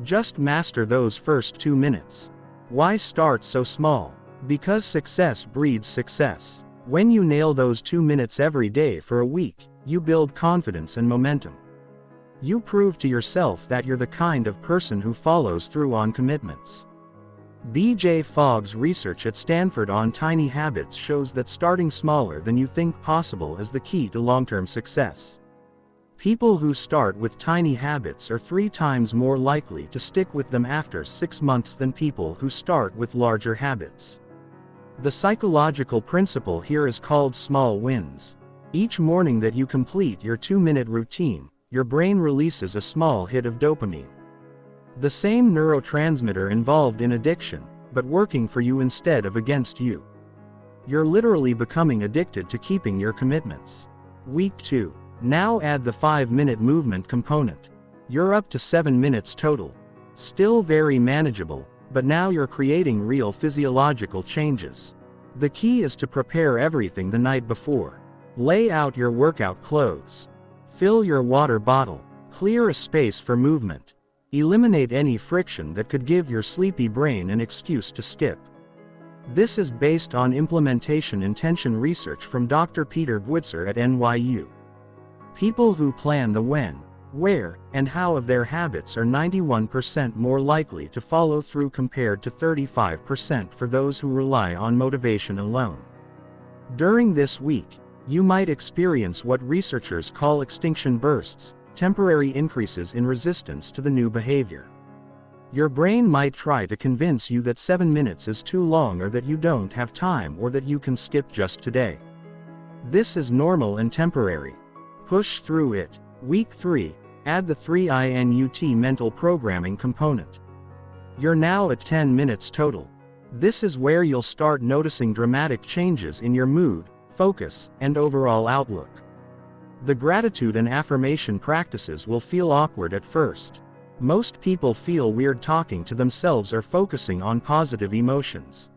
Just master those first 2 minutes. Why start so small? Because success breeds success. When you nail those 2 minutes every day for a week, you build confidence and momentum. You prove to yourself that you're the kind of person who follows through on commitments. B.J. Fogg's research at Stanford on tiny habits shows that starting smaller than you think possible is the key to long-term success. People who start with tiny habits are 3 times more likely to stick with them after 6 months than people who start with larger habits. The psychological principle here is called small wins. Each morning that you complete your 2-minute routine, your brain releases a small hit of dopamine. The same neurotransmitter involved in addiction, but working for you instead of against you. You're literally becoming addicted to keeping your commitments. Week 2. Now add the 5-minute movement component. You're up to 7 minutes total. Still very manageable, but now you're creating real physiological changes. The key is to prepare everything the night before. Lay out your workout clothes. Fill your water bottle. Clear a space for movement. Eliminate any friction that could give your sleepy brain an excuse to skip. This is based on implementation intention research from Dr. Peter Gwitzer at NYU. People who plan the when, where, and how of their habits are 91% more likely to follow through compared to 35% for those who rely on motivation alone. During this week, you might experience what researchers call extinction bursts, temporary increases in resistance to the new behavior. Your brain might try to convince you that 7 minutes is too long or that you don't have time or that you can skip just today. This is normal and temporary. Push through it. Week 3, add the 3-INUT mental programming component. You're now at 10 minutes total. This is where you'll start noticing dramatic changes in your mood, focus, and overall outlook. The gratitude and affirmation practices will feel awkward at first. Most people feel weird talking to themselves or focusing on positive emotions.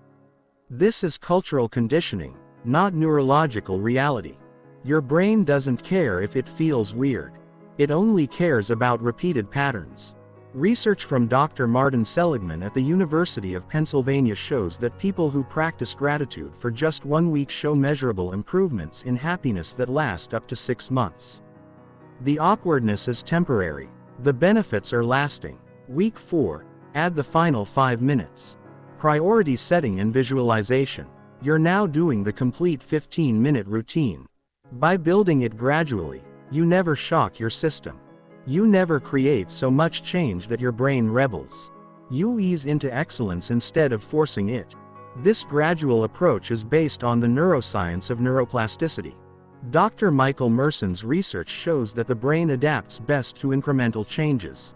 This is cultural conditioning, not neurological reality. Your brain doesn't care if it feels weird. It only cares about repeated patterns. Research from Dr. Martin Seligman at the University of Pennsylvania shows that people who practice gratitude for just 1 week show measurable improvements in happiness that last up to 6 months. The awkwardness is temporary. The benefits are lasting. Week 4. Add the final 5 minutes. Priority setting and visualization. You're now doing the complete 15-minute routine. By building it gradually, you never shock your system. You never create so much change that your brain rebels. You ease into excellence instead of forcing it. This gradual approach is based on the neuroscience of neuroplasticity. Dr. Michael Merson's research shows that the brain adapts best to incremental changes.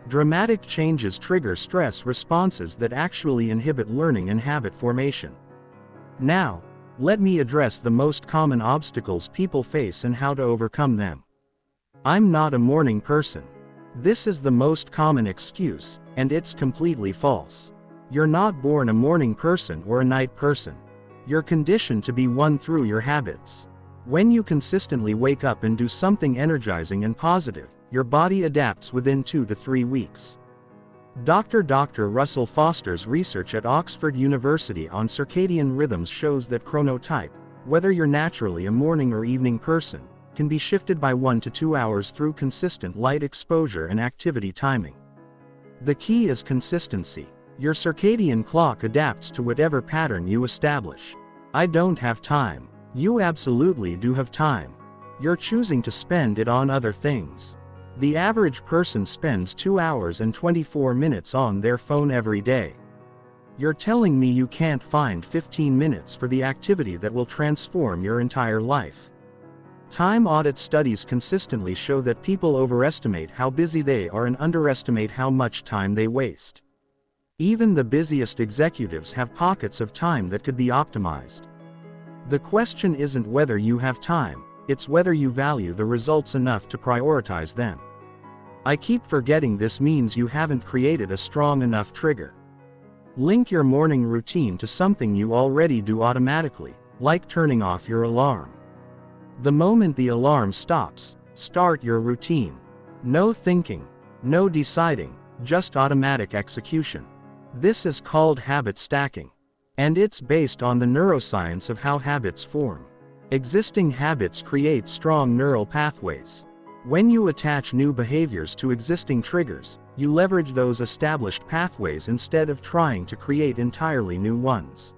Dramatic changes trigger stress responses that actually inhibit learning and habit formation. Now, let me address the most common obstacles people face and how to overcome them. I'm not a morning person. This is the most common excuse, and it's completely false. You're not born a morning person or a night person. You're conditioned to be one through your habits. When you consistently wake up and do something energizing and positive, your body adapts within 2 to 3 weeks. Dr. Russell Foster's research at Oxford University on circadian rhythms shows that chronotype, whether you're naturally a morning or evening person, can be shifted by 1 to 2 hours through consistent light exposure and activity timing. The key is consistency. Your circadian clock adapts to whatever pattern you establish. I don't have time. You absolutely do have time. You're choosing to spend it on other things. The average person spends 2 hours and 24 minutes on their phone every day. You're telling me you can't find 15 minutes for the activity that will transform your entire life. Time audit studies consistently show that people overestimate how busy they are and underestimate how much time they waste. Even the busiest executives have pockets of time that could be optimized. The question isn't whether you have time, it's whether you value the results enough to prioritize them. I keep forgetting this means you haven't created a strong enough trigger. Link your morning routine to something you already do automatically, like turning off your alarm. The moment the alarm stops, start your routine. No thinking, no deciding, just automatic execution. This is called habit stacking. And it's based on the neuroscience of how habits form. Existing habits create strong neural pathways. When you attach new behaviors to existing triggers, you leverage those established pathways instead of trying to create entirely new ones.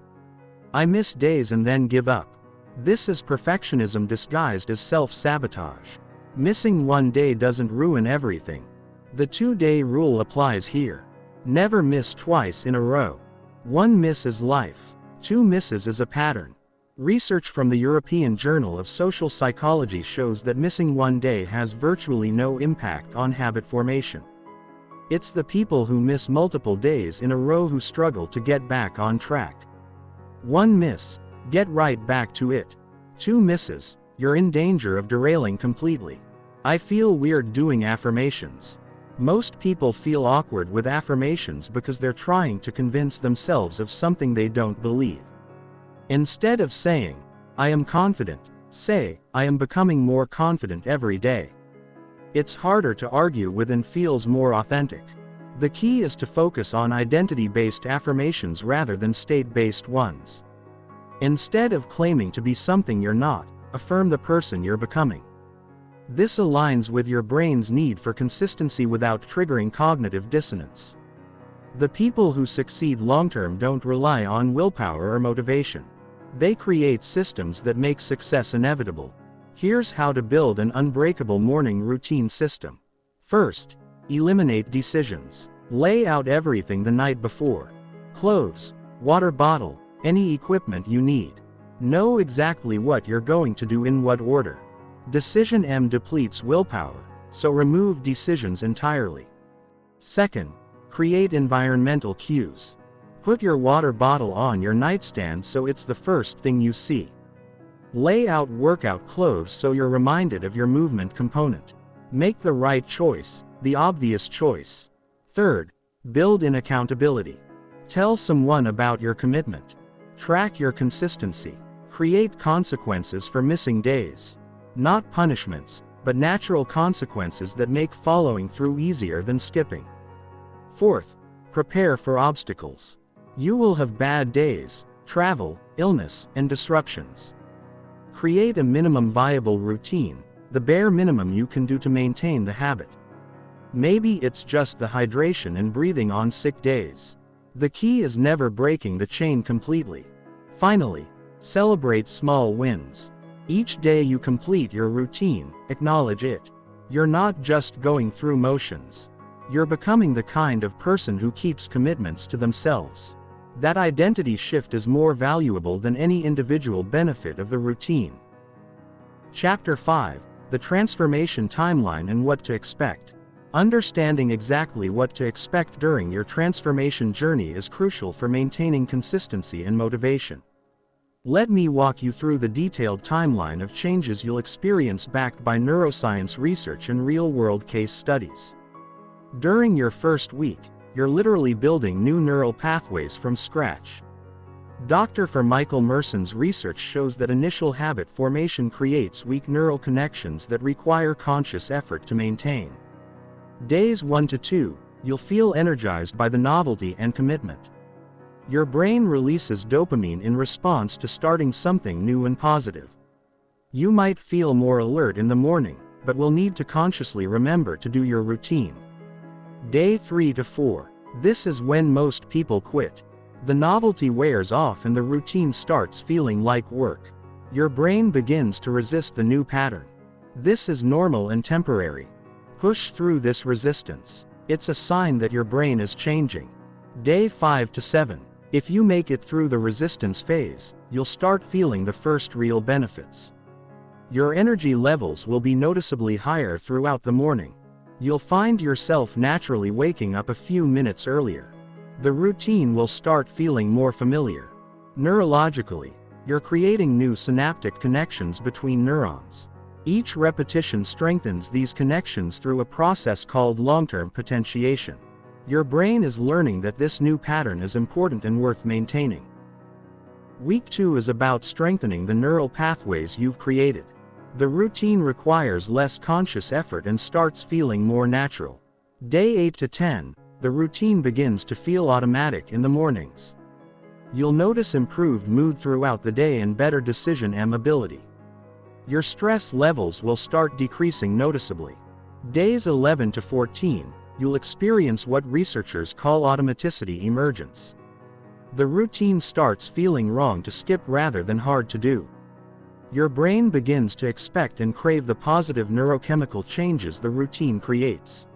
I miss days and then give up. This is perfectionism disguised as self-sabotage. Missing 1 day doesn't ruin everything. The 2-day rule applies here. Never miss twice in a row. 1 miss is life. 2 misses is a pattern. Research from the European Journal of Social Psychology shows that missing 1 day has virtually no impact on habit formation. It's the people who miss multiple days in a row who struggle to get back on track. 1 miss, get right back to it. 2 misses, you're in danger of derailing completely. I feel weird doing affirmations. Most people feel awkward with affirmations because they're trying to convince themselves of something they don't believe. Instead of saying, I am confident, say, I am becoming more confident every day. It's harder to argue with and feels more authentic. The key is to focus on identity-based affirmations rather than state-based ones. Instead of claiming to be something you're not, affirm the person you're becoming. This aligns with your brain's need for consistency without triggering cognitive dissonance. The people who succeed long-term don't rely on willpower or motivation. They create systems that make success inevitable. Here's how to build an unbreakable morning routine system. First, eliminate decisions. Lay out everything the night before. Clothes, water bottle, any equipment you need. Know exactly what you're going to do in what order. Decision M depletes willpower, so remove decisions entirely. Second, create environmental cues. Put your water bottle on your nightstand so it's the first thing you see. Lay out workout clothes so you're reminded of your movement component. Make the right choice, the obvious choice. Third, build in accountability. Tell someone about your commitment. Track your consistency. Create consequences for missing days. Not punishments, but natural consequences that make following through easier than skipping. Fourth, prepare for obstacles. You will have bad days, travel, illness, and disruptions. Create a minimum viable routine, the bare minimum you can do to maintain the habit. Maybe it's just the hydration and breathing on sick days. The key is never breaking the chain completely. Finally, celebrate small wins. Each day you complete your routine, acknowledge it. You're not just going through motions. You're becoming the kind of person who keeps commitments to themselves. That identity shift is more valuable than any individual benefit of the routine. Chapter 5: The Transformation Timeline and What to Expect. Understanding exactly what to expect during your transformation journey is crucial for maintaining consistency and motivation. Let me walk you through the detailed timeline of changes you'll experience backed by neuroscience research and real-world case studies. During your first week, you're literally building new neural pathways from scratch. Dr. Michael Merson's research shows that initial habit formation creates weak neural connections that require conscious effort to maintain. Days 1 to 2, you'll feel energized by the novelty and commitment. Your brain releases dopamine in response to starting something new and positive. You might feel more alert in the morning, but will need to consciously remember to do your routine. Day 3 to 4, this is when most people quit. The novelty wears off and the routine starts feeling like work. Your brain begins to resist the new pattern. This is normal and temporary. Push through this resistance. It's a sign that your brain is changing. Day 5 to 7. If you make it through the resistance phase, you'll start feeling the first real benefits. Your energy levels will be noticeably higher throughout the morning. You'll find yourself naturally waking up a few minutes earlier. The routine will start feeling more familiar. Neurologically, you're creating new synaptic connections between neurons. Each repetition strengthens these connections through a process called long-term potentiation. Your brain is learning that this new pattern is important and worth maintaining. Week 2 is about strengthening the neural pathways you've created. The routine requires less conscious effort and starts feeling more natural. Day 8 to 10, the routine begins to feel automatic in the mornings. You'll notice improved mood throughout the day and better decision ability. Your stress levels will start decreasing noticeably. Days 11 to 14, you'll experience what researchers call automaticity emergence. The routine starts feeling wrong to skip rather than hard to do. Your brain begins to expect and crave the positive neurochemical changes the routine creates.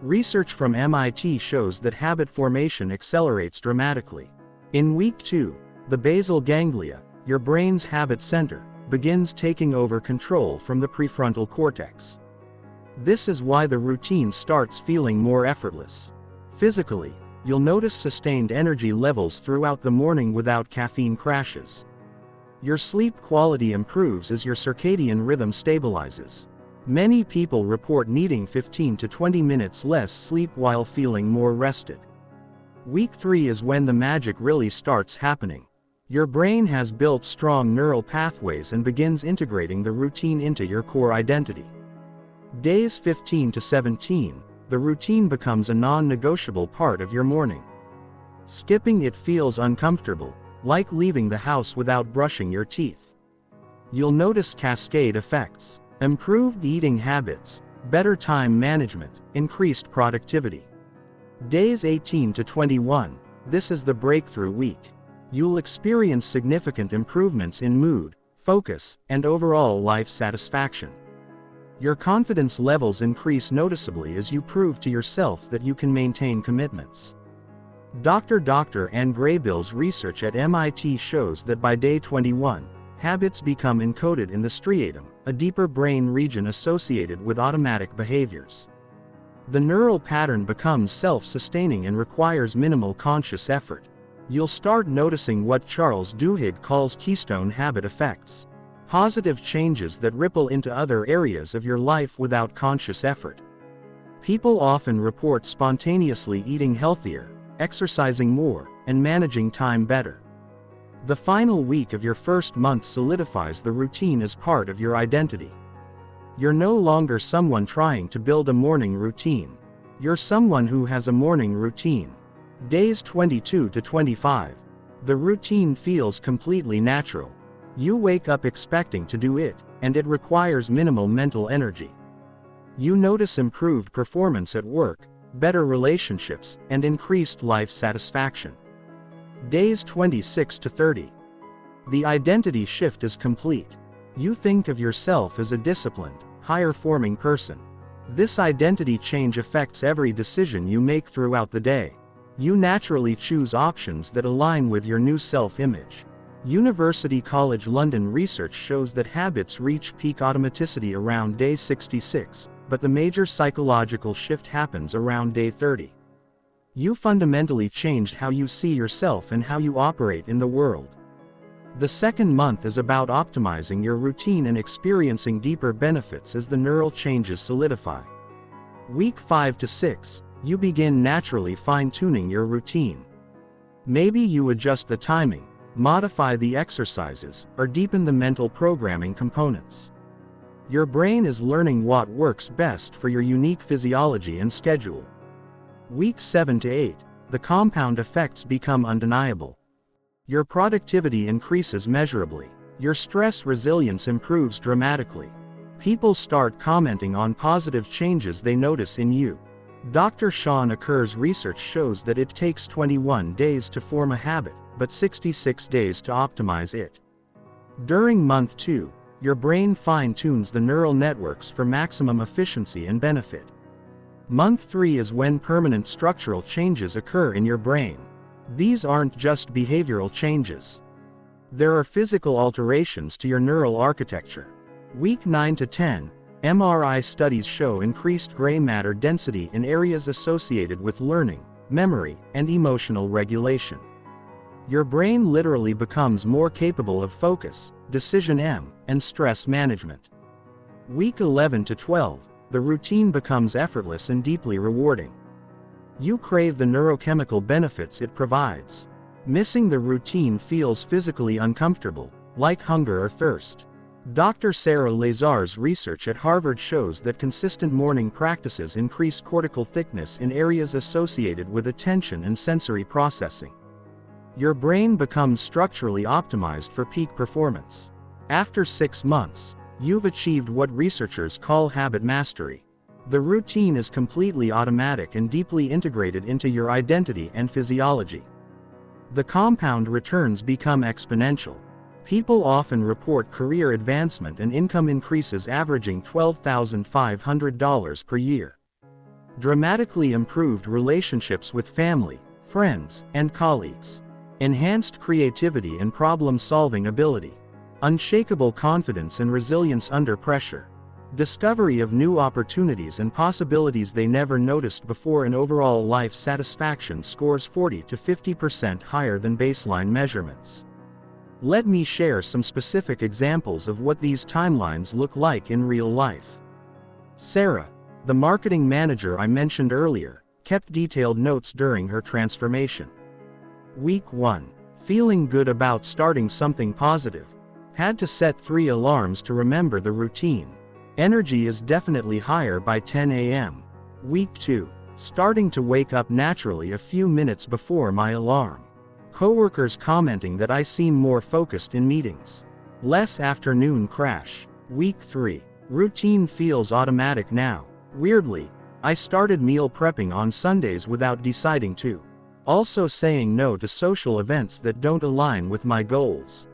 Research from MIT shows that habit formation accelerates dramatically. In week 2, the basal ganglia, your brain's habit center, begins taking over control from the prefrontal cortex. This is why the routine starts feeling more effortless. Physically, you'll notice sustained energy levels throughout the morning without caffeine crashes. Your sleep quality improves as your circadian rhythm stabilizes. Many people report needing 15 to 20 minutes less sleep while feeling more rested. Week 3 is when the magic really starts happening. Your brain has built strong neural pathways and begins integrating the routine into your core identity. Days 15 to 17, the routine becomes a non-negotiable part of your morning. Skipping it feels uncomfortable, like leaving the house without brushing your teeth. You'll notice cascade effects: improved eating habits, better time management, increased productivity. Days 18 to 21, this is the breakthrough week. You'll experience significant improvements in mood, focus, and overall life satisfaction. Your confidence levels increase noticeably as you prove to yourself that you can maintain commitments. Dr. Anne Graybill's research at MIT shows that by day 21, habits become encoded in the striatum, a deeper brain region associated with automatic behaviors. The neural pattern becomes self-sustaining and requires minimal conscious effort. You'll start noticing what Charles Duhigg calls keystone habit effects: positive changes that ripple into other areas of your life without conscious effort. People often report spontaneously eating healthier, exercising more, and managing time better. The final week of your first month solidifies the routine as part of your identity. You're no longer someone trying to build a morning routine. You're someone who has a morning routine. Days 22 to 25. The routine feels completely natural. You wake up expecting to do it, and it requires minimal mental energy. You notice improved performance at work, better relationships, and increased life satisfaction. Days 26 to 30. The identity shift is complete. You think of yourself as a disciplined, higher-forming person. This identity change affects every decision you make throughout the day. You naturally choose options that align with your new self-image. University College London research shows that habits reach peak automaticity around day 66, but the major psychological shift happens around day 30. You fundamentally changed how you see yourself and how you operate in the world. The second month is about optimizing your routine and experiencing deeper benefits as the neural changes solidify. Week 5 to 6, you begin naturally fine-tuning your routine. Maybe you adjust the timing, modify the exercises, or deepen the mental programming components. Your brain is learning what works best for your unique physiology and schedule. Week 7 to 8, the compound effects become undeniable. Your productivity increases measurably. Your stress resilience improves dramatically. People start commenting on positive changes they notice in you. Dr. Sean Aker's research shows that it takes 21 days to form a habit, but 66 days to optimize it. During month 2, your brain fine-tunes the neural networks for maximum efficiency and benefit. Month 3 is when permanent structural changes occur in your brain. These aren't just behavioral changes. There are physical alterations to your neural architecture. Week 9 to 10, MRI studies show increased gray matter density in areas associated with learning, memory, and emotional regulation. Your brain literally becomes more capable of focus, decision and stress management. Week 11 to 12, the routine becomes effortless and deeply rewarding. You crave the neurochemical benefits it provides. Missing the routine feels physically uncomfortable, like hunger or thirst. Dr. Sarah Lazar's research at Harvard shows that consistent morning practices increase cortical thickness in areas associated with attention and sensory processing. Your brain becomes structurally optimized for peak performance. After 6 months, you've achieved what researchers call habit mastery. The routine is completely automatic and deeply integrated into your identity and physiology. The compound returns become exponential. People often report career advancement and income increases averaging $12,500 per year. Dramatically improved relationships with family, friends, and colleagues. Enhanced creativity and problem-solving ability. Unshakable confidence and resilience under pressure. Discovery of new opportunities and possibilities they never noticed before, and overall life satisfaction scores 40 to 50% higher than baseline measurements. Let me share some specific examples of what these timelines look like in real life. Sarah, the marketing manager I mentioned earlier, kept detailed notes during her transformation. Week 1. Feeling good about starting something positive. Had to set 3 alarms to remember the routine. Energy is definitely higher by 10 a.m. Week 2. Starting to wake up naturally a few minutes before my alarm. Coworkers commenting that I seem more focused in meetings. Less afternoon crash. Week 3. Routine feels automatic now. Weirdly, I started meal prepping on Sundays without deciding to. Also saying no to social events that don't align with my goals.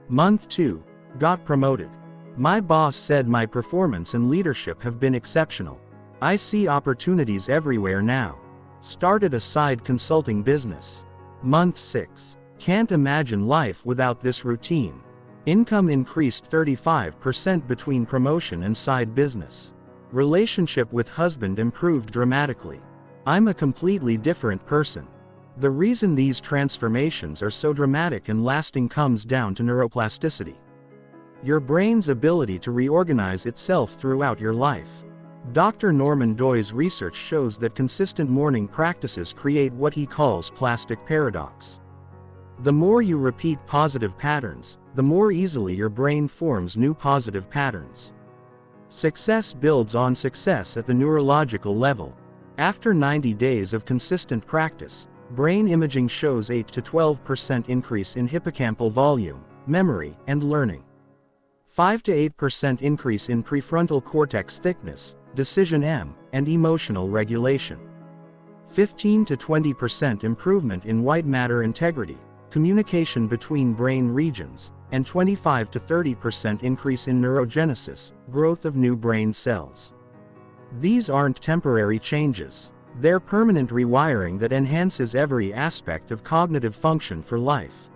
Month 2. Got promoted. My boss said my performance and leadership have been exceptional. I see opportunities everywhere now. Started a side consulting business. Month 6. Can't imagine life without this routine. Income increased 35% between promotion and side business. Relationship with husband improved dramatically. I'm a completely different person. The reason these transformations are so dramatic and lasting comes down to neuroplasticity. Your brain's ability to reorganize itself throughout your life. Dr. Norman Doy's research shows that consistent morning practices create what he calls plastic paradox. The more you repeat positive patterns, the more easily your brain forms new positive patterns. Success builds on success at the neurological level. After 90 days of consistent practice, brain imaging shows 8 to 12% increase in hippocampal volume, memory, and learning. 5 to 8% increase in prefrontal cortex thickness, decision and emotional regulation. 15 to 20% improvement in white matter integrity, communication between brain regions, and 25 to 30% increase in neurogenesis, growth of new brain cells. These aren't temporary changes. They're permanent rewiring that enhances every aspect of cognitive function for life.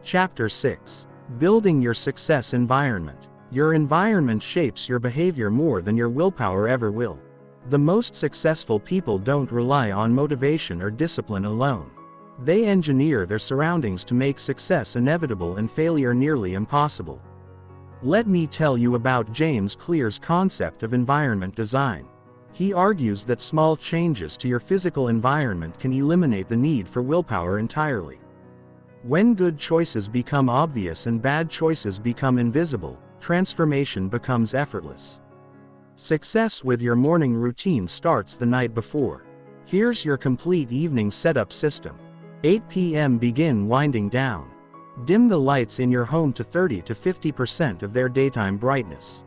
Chapter 6. Building your success environment. Your environment shapes your behavior more than your willpower ever will. The most successful people don't rely on motivation or discipline alone. They engineer their surroundings to make success inevitable and failure nearly impossible. Let me tell you about James Clear's concept of environment design. He argues that small changes to your physical environment can eliminate the need for willpower entirely. When good choices become obvious and bad choices become invisible, transformation becomes effortless. Success with your morning routine starts the night before. Here's your complete evening setup system. 8 p.m. Begin winding down. Dim the lights in your home to 30 to 50% of their daytime brightness.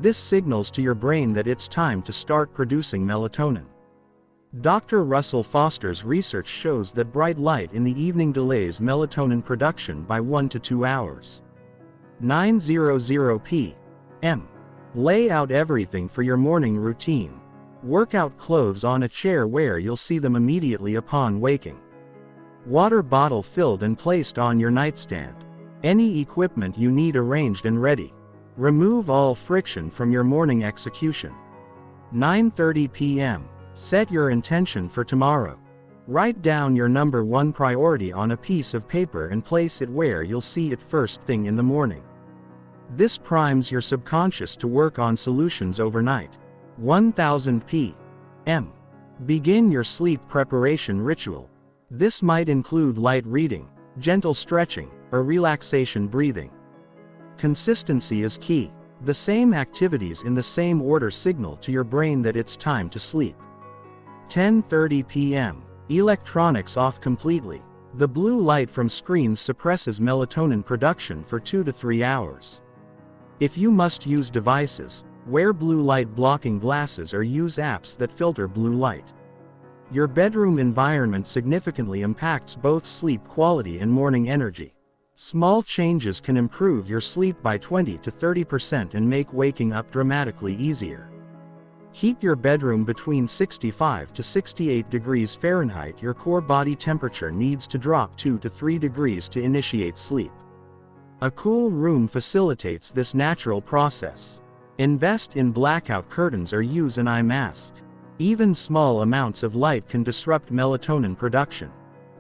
This signals to your brain that it's time to start producing melatonin. Dr. Russell Foster's research shows that bright light in the evening delays melatonin production by 1 to 2 hours. 9:00 p.m. Lay out everything for your morning routine. Work out clothes on a chair where you'll see them immediately upon waking. Water bottle filled and placed on your nightstand. Any equipment you need arranged and ready. Remove all friction from your morning execution. 9:30 p.m. Set your intention for tomorrow. Write down your number one priority on a piece of paper and place it where you'll see it first thing in the morning. This primes your subconscious to work on solutions overnight. 1000 p.m. Begin your sleep preparation ritual. This might include light reading, gentle stretching, or relaxation breathing. Consistency is key. The same activities in the same order signal to your brain that it's time to sleep. 10:30 p.m. Electronics off completely. The blue light from screens suppresses melatonin production for 2 to 3 hours. If you must use devices, wear blue light blocking glasses or use apps that filter blue light. Your bedroom environment significantly impacts both sleep quality and morning energy. Small changes can improve your sleep by 20 to 30% and make waking up dramatically easier. Keep your bedroom between 65 to 68 degrees Fahrenheit. Your core body temperature needs to drop 2 to 3 degrees to initiate sleep. A cool room facilitates this natural process. Invest in blackout curtains or use an eye mask. Even small amounts of light can disrupt melatonin production.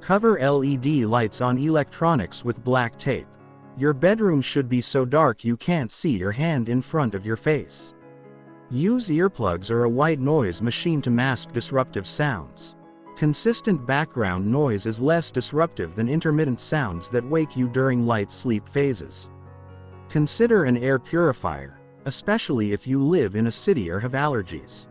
Cover LED lights on electronics with black tape. Your bedroom should be so dark you can't see your hand in front of your face. Use earplugs or a white noise machine to mask disruptive sounds. Consistent background noise is less disruptive than intermittent sounds that wake you during light sleep phases. Consider an air purifier, especially if you live in a city or have allergies.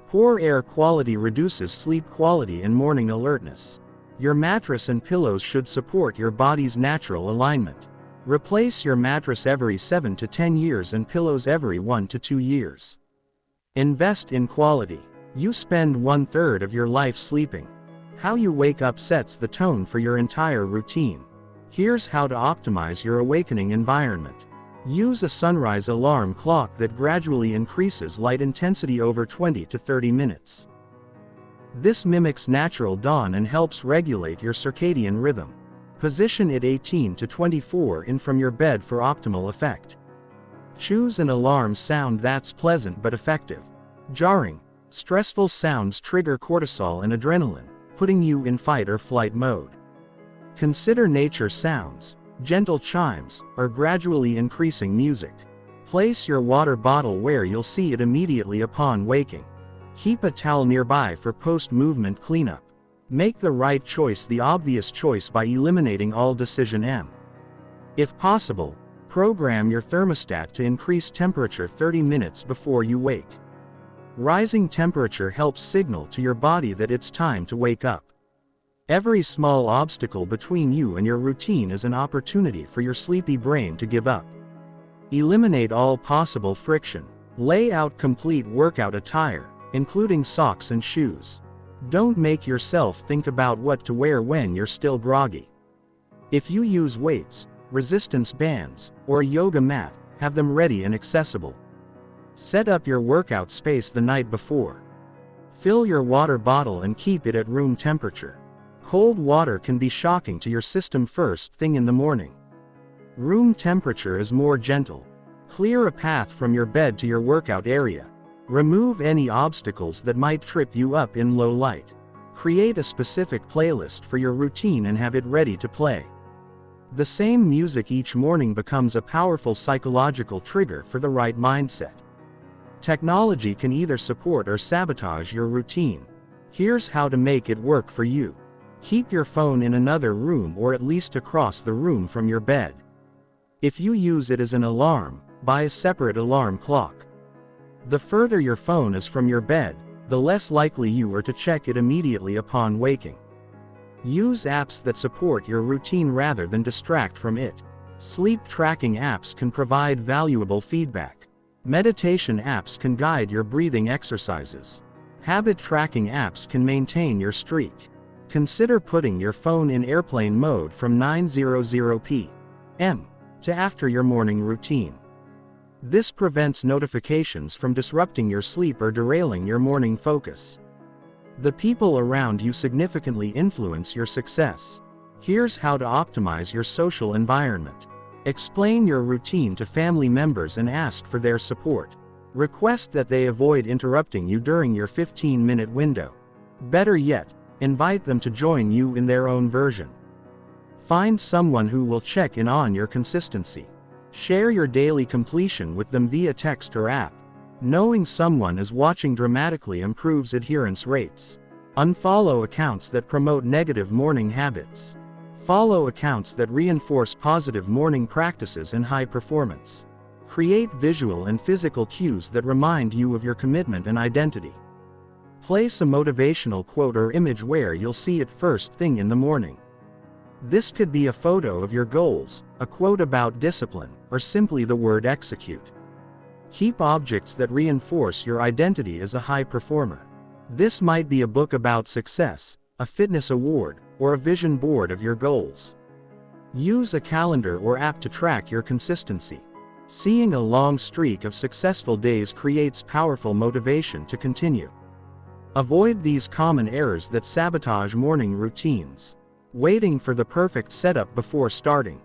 Poor air quality reduces sleep quality and morning alertness. Your mattress and pillows should support your body's natural alignment. Replace your mattress every 7 to 10 years and pillows every 1 to 2 years. Invest in quality. You spend 1/3 of your life sleeping. How you wake up sets the tone for your entire routine. Here's how to optimize your awakening environment. Use a sunrise alarm clock that gradually increases light intensity over 20 to 30 minutes. This mimics natural dawn and helps regulate your circadian rhythm. Position it 18 to 24 in from your bed for optimal effect. Choose an alarm sound that's pleasant but effective. Jarring, stressful sounds trigger cortisol and adrenaline, putting you in fight or flight mode. Consider nature sounds, gentle chimes, or gradually increasing music. Place your water bottle where you'll see it immediately upon waking. Keep a towel nearby for post-movement cleanup. Make the right choice the obvious choice by eliminating all decision M. If possible, program your thermostat to increase temperature 30 minutes before you wake. Rising temperature helps signal to your body that it's time to wake up. Every small obstacle between you and your routine is an opportunity for your sleepy brain to give up. Eliminate all possible friction. Lay out complete workout attire, including socks and shoes. Don't make yourself think about what to wear when you're still groggy. If you use weights, resistance bands, or a yoga mat, have them ready and accessible. Set up your workout space the night before. Fill your water bottle and keep it at room temperature. Cold water can be shocking to your system first thing in the morning. Room temperature is more gentle. Clear a path from your bed to your workout area. Remove any obstacles that might trip you up in low light. Create a specific playlist for your routine and have it ready to play. The same music each morning becomes a powerful psychological trigger for the right mindset. Technology can either support or sabotage your routine. Here's how to make it work for you. Keep your phone in another room or at least across the room from your bed. If you use it as an alarm, buy a separate alarm clock. The further your phone is from your bed, the less likely you are to check it immediately upon waking. Use apps that support your routine rather than distract from it. Sleep tracking apps can provide valuable feedback. Meditation apps can guide your breathing exercises. Habit tracking apps can maintain your streak. Consider putting your phone in airplane mode from 9:00 p.m. to after your morning routine. This prevents notifications from disrupting your sleep or derailing your morning focus. The people around you significantly influence your success. Here's how to optimize your social environment. Explain your routine to family members and ask for their support. Request that they avoid interrupting you during your 15-minute window. Better yet, invite them to join you in their own version. Find someone who will check in on your consistency. Share your daily completion with them via text or app. Knowing someone is watching dramatically improves adherence rates. Unfollow accounts that promote negative morning habits. Follow accounts that reinforce positive morning practices and high performance. Create visual and physical cues that remind you of your commitment and identity. Place a motivational quote or image where you'll see it first thing in the morning. This could be a photo of your goals, a quote about discipline, or simply the word execute. Keep objects that reinforce your identity as a high performer. This might be a book about success, a fitness award, or a vision board of your goals. Use a calendar or app to track your consistency. Seeing a long streak of successful days creates powerful motivation to continue. Avoid these common errors that sabotage morning routines. Waiting for the perfect setup before starting.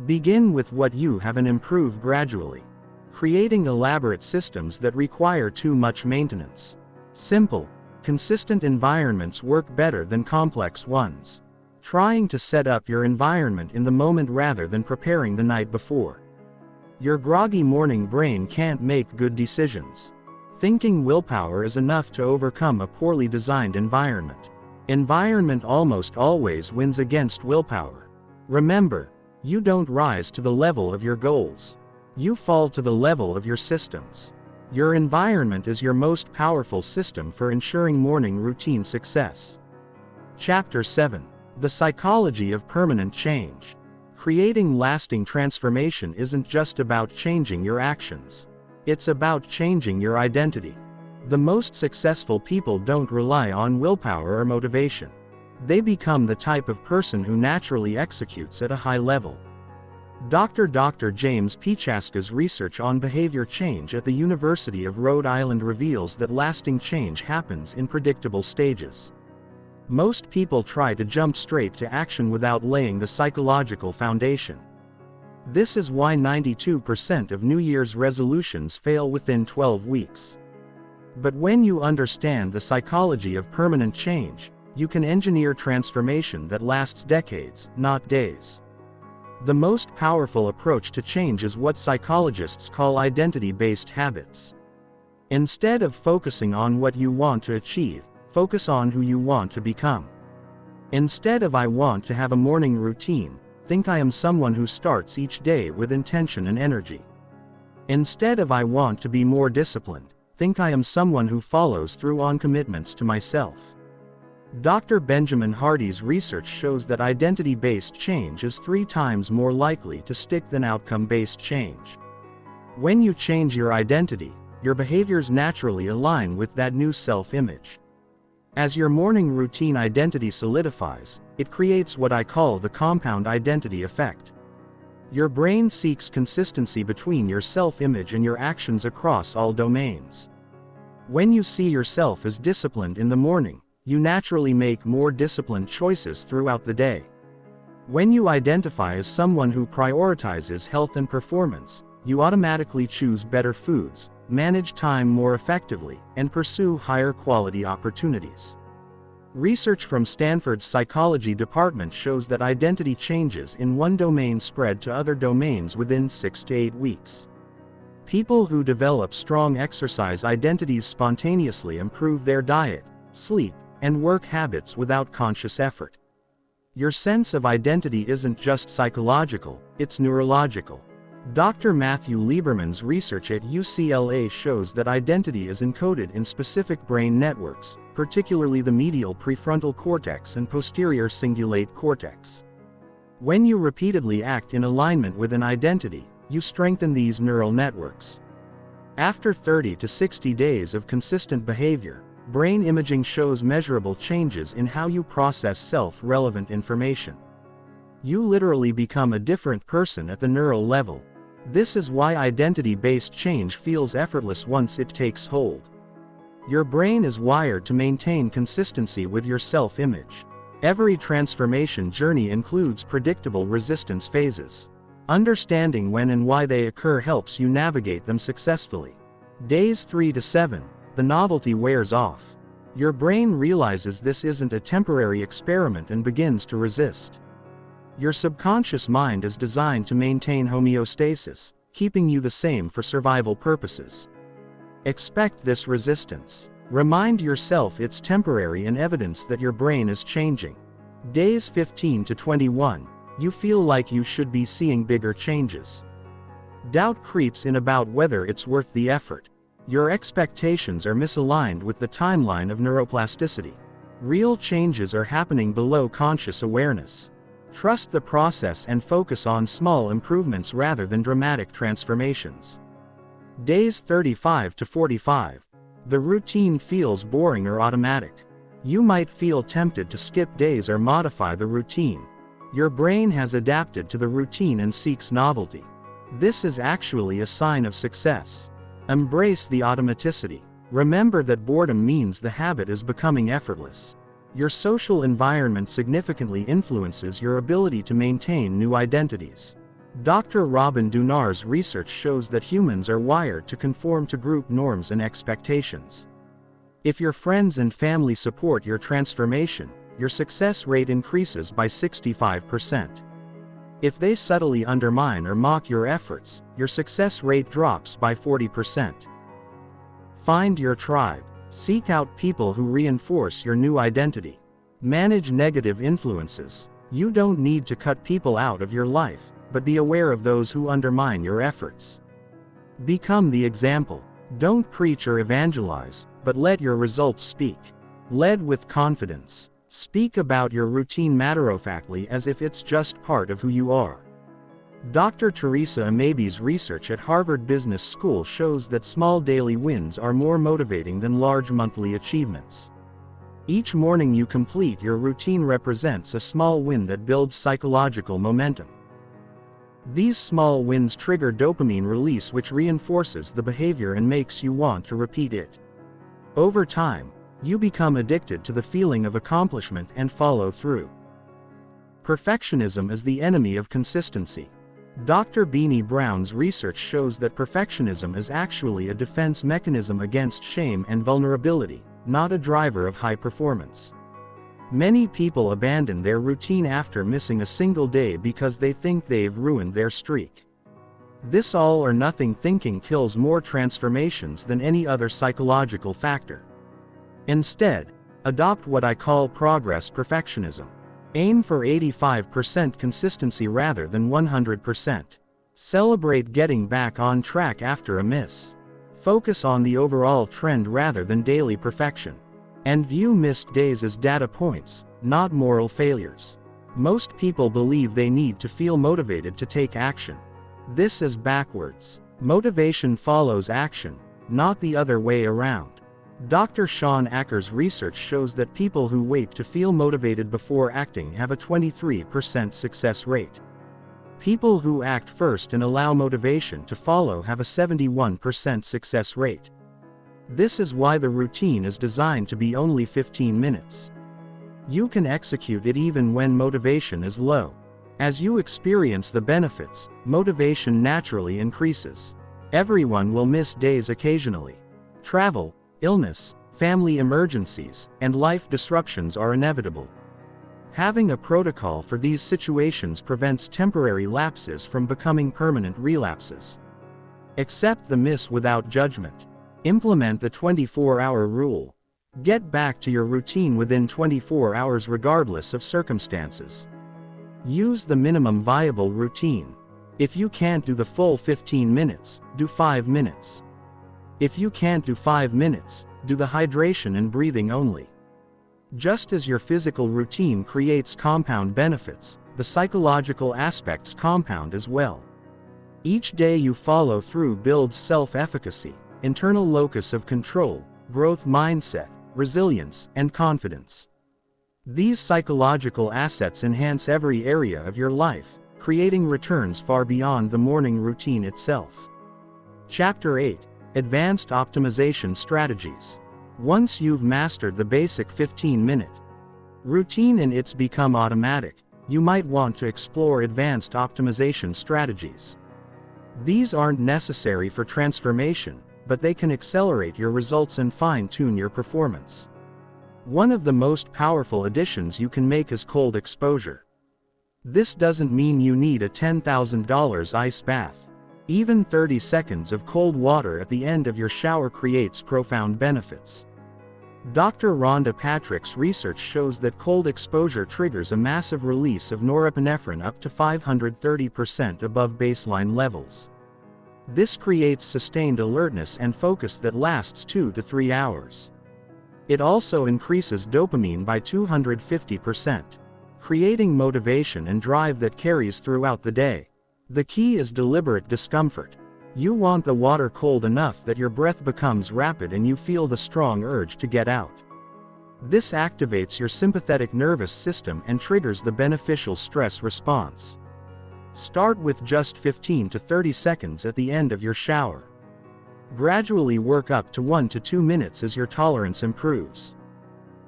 Begin with what you have and improve gradually. Creating elaborate systems that require too much maintenance. Simple, consistent environments work better than complex ones. Trying to set up your environment in the moment rather than preparing the night before. Your groggy morning brain can't make good decisions. Thinking willpower is enough to overcome a poorly designed environment. Environment almost always wins against willpower. Remember, you don't rise to the level of your goals. You fall to the level of your systems. Your environment is your most powerful system for ensuring morning routine success. Chapter 7. The Psychology of Permanent Change. Creating lasting transformation isn't just about changing your actions. It's about changing your identity. The most successful people don't rely on willpower or motivation. They become the type of person who naturally executes at a high level. Dr. James Pichaska's research on behavior change at the University of Rhode Island reveals that lasting change happens in predictable stages. Most people try to jump straight to action without laying the psychological foundation. This is why 92% of New Year's resolutions fail within 12 weeks. But when you understand the psychology of permanent change, you can engineer transformation that lasts decades, not days. The most powerful approach to change is what psychologists call identity-based habits. Instead of focusing on what you want to achieve, focus on who you want to become. Instead of "I want to have a morning routine," think "I am someone who starts each day with intention and energy." Instead of "I want to be more disciplined," think I am someone who follows through on commitments to myself. Dr. Benjamin Hardy's research shows that identity-based change is 3 times more likely to stick than outcome-based change. When you change your identity, your behaviors naturally align with that new self-image. As your morning routine identity solidifies, it creates what I call the compound identity effect. Your brain seeks consistency between your self-image and your actions across all domains. When you see yourself as disciplined in the morning, you naturally make more disciplined choices throughout the day. When you identify as someone who prioritizes health and performance, you automatically choose better foods, manage time more effectively, and pursue higher quality opportunities. Research from Stanford's psychology department shows that identity changes in one domain spread to other domains within 6 to 8 weeks. People who develop strong exercise identities spontaneously improve their diet, sleep, and work habits without conscious effort. Your sense of identity isn't just psychological, it's neurological. Dr. Matthew Lieberman's research at UCLA shows that identity is encoded in specific brain networks, particularly the medial prefrontal cortex and posterior cingulate cortex. When you repeatedly act in alignment with an identity, you strengthen these neural networks. After 30 to 60 days of consistent behavior, brain imaging shows measurable changes in how you process self-relevant information. You literally become a different person at the neural level. This is why identity-based change feels effortless once it takes hold. Your brain is wired to maintain consistency with your self-image. Every transformation journey includes predictable resistance phases. Understanding when and why they occur helps you navigate them successfully. Days 3 to 7. The novelty wears off. Your brain realizes this isn't a temporary experiment and begins to resist. Your subconscious mind is designed to maintain homeostasis, keeping you the same for survival purposes. Expect this resistance. Remind yourself it's temporary and evidence that your brain is changing. Days 15 to 21. You feel like you should be seeing bigger changes. Doubt creeps in about whether it's worth the effort. Your expectations are misaligned with the timeline of neuroplasticity. Real changes are happening below conscious awareness. Trust the process and focus on small improvements rather than dramatic transformations. Days 35 to 45. The routine feels boring or automatic. You might feel tempted to skip days or modify the routine. Your brain has adapted to the routine and seeks novelty. This is actually a sign of success. Embrace the automaticity. Remember that boredom means the habit is becoming effortless. Your social environment significantly influences your ability to maintain new identities. Dr. Robin Dunar's research shows that humans are wired to conform to group norms and expectations. If your friends and family support your transformation, your success rate increases by 65%. If they subtly undermine or mock your efforts, your success rate drops by 40%. Find your tribe. Seek out people who reinforce your new identity. Manage negative influences. You don't need to cut people out of your life, but be aware of those who undermine your efforts. Become the example. Don't preach or evangelize, but let your results speak. Lead with confidence. Speak about your routine matter-of-factly as if it's just part of who you are. Dr. Teresa Amabi's research at Harvard Business School shows that small daily wins are more motivating than large monthly achievements. Each morning you complete your routine represents a small win that builds psychological momentum. These small wins trigger dopamine release, which reinforces the behavior and makes you want to repeat it. Over time, you become addicted to the feeling of accomplishment and follow through. Perfectionism is the enemy of consistency. Dr. Beanie Brown's research shows that perfectionism is actually a defense mechanism against shame and vulnerability, not a driver of high performance. Many people abandon their routine after missing a single day because they think they've ruined their streak. This all-or-nothing thinking kills more transformations than any other psychological factor. Instead, adopt what I call progress perfectionism. Aim for 85% consistency rather than 100%. Celebrate getting back on track after a miss. Focus on the overall trend rather than daily perfection. And view missed days as data points, not moral failures. Most people believe they need to feel motivated to take action. This is backwards. Motivation follows action, not the other way around. Dr. Sean Acker's research shows that people who wait to feel motivated before acting have a 23% success rate. People who act first and allow motivation to follow have a 71% success rate. This is why the routine is designed to be only 15 minutes. You can execute it even when motivation is low. As you experience the benefits, motivation naturally increases. Everyone will miss days occasionally. Travel, illness, family emergencies, and life disruptions are inevitable. Having a protocol for these situations prevents temporary lapses from becoming permanent relapses. Accept the miss without judgment. Implement the 24-hour rule. Get back to your routine within 24 hours regardless of circumstances. Use the minimum viable routine. If you can't do the full 15 minutes, do 5 minutes. If you can't do 5 minutes, do the hydration and breathing only. Just as your physical routine creates compound benefits, the psychological aspects compound as well. Each day you follow through builds self-efficacy, internal locus of control, growth mindset, resilience, and confidence. These psychological assets enhance every area of your life, creating returns far beyond the morning routine itself. Chapter 8: Advanced Optimization Strategies. Once you've mastered the basic 15-minute routine and it's become automatic, you might want to explore advanced optimization strategies. These aren't necessary for transformation, but they can accelerate your results and fine-tune your performance. One of the most powerful additions you can make is cold exposure. This doesn't mean you need a $10,000 ice bath. Even 30 seconds of cold water at the end of your shower creates profound benefits. Dr. Rhonda Patrick's research shows that cold exposure triggers a massive release of norepinephrine up to 530% above baseline levels. This creates sustained alertness and focus that lasts 2 to 3 hours. It also increases dopamine by 250%, creating motivation and drive that carries throughout the day. The key is deliberate discomfort. You want the water cold enough that your breath becomes rapid and you feel the strong urge to get out. This activates your sympathetic nervous system and triggers the beneficial stress response. Start with just 15 to 30 seconds at the end of your shower. Gradually work up to 1 to 2 minutes as your tolerance improves.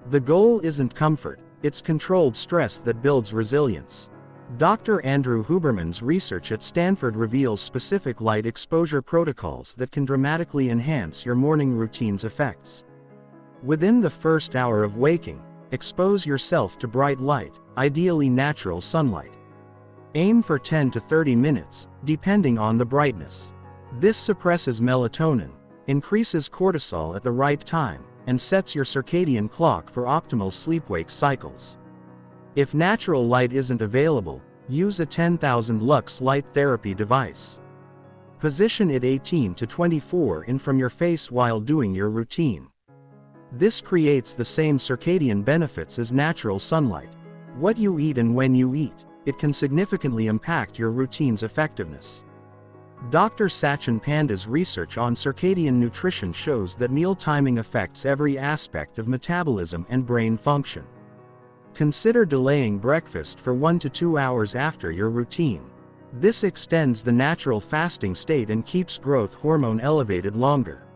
The goal isn't comfort, it's controlled stress that builds resilience. Dr. Andrew Huberman's research at Stanford reveals specific light exposure protocols that can dramatically enhance your morning routine's effects. Within the first hour of waking, expose yourself to bright light, ideally natural sunlight. Aim for 10 to 30 minutes, depending on the brightness. This suppresses melatonin, increases cortisol at the right time, and sets your circadian clock for optimal sleep-wake cycles. If natural light isn't available, use a 10,000 lux light therapy device. Position it 18 to 24 in from your face while doing your routine. This creates the same circadian benefits as natural sunlight. What you eat and when you eat, it can significantly impact your routine's effectiveness. Dr. Sachin Panda's research on circadian nutrition shows that meal timing affects every aspect of metabolism and brain function. Consider delaying breakfast for 1 to 2 hours after your routine. This extends the natural fasting state and keeps growth hormone elevated longer.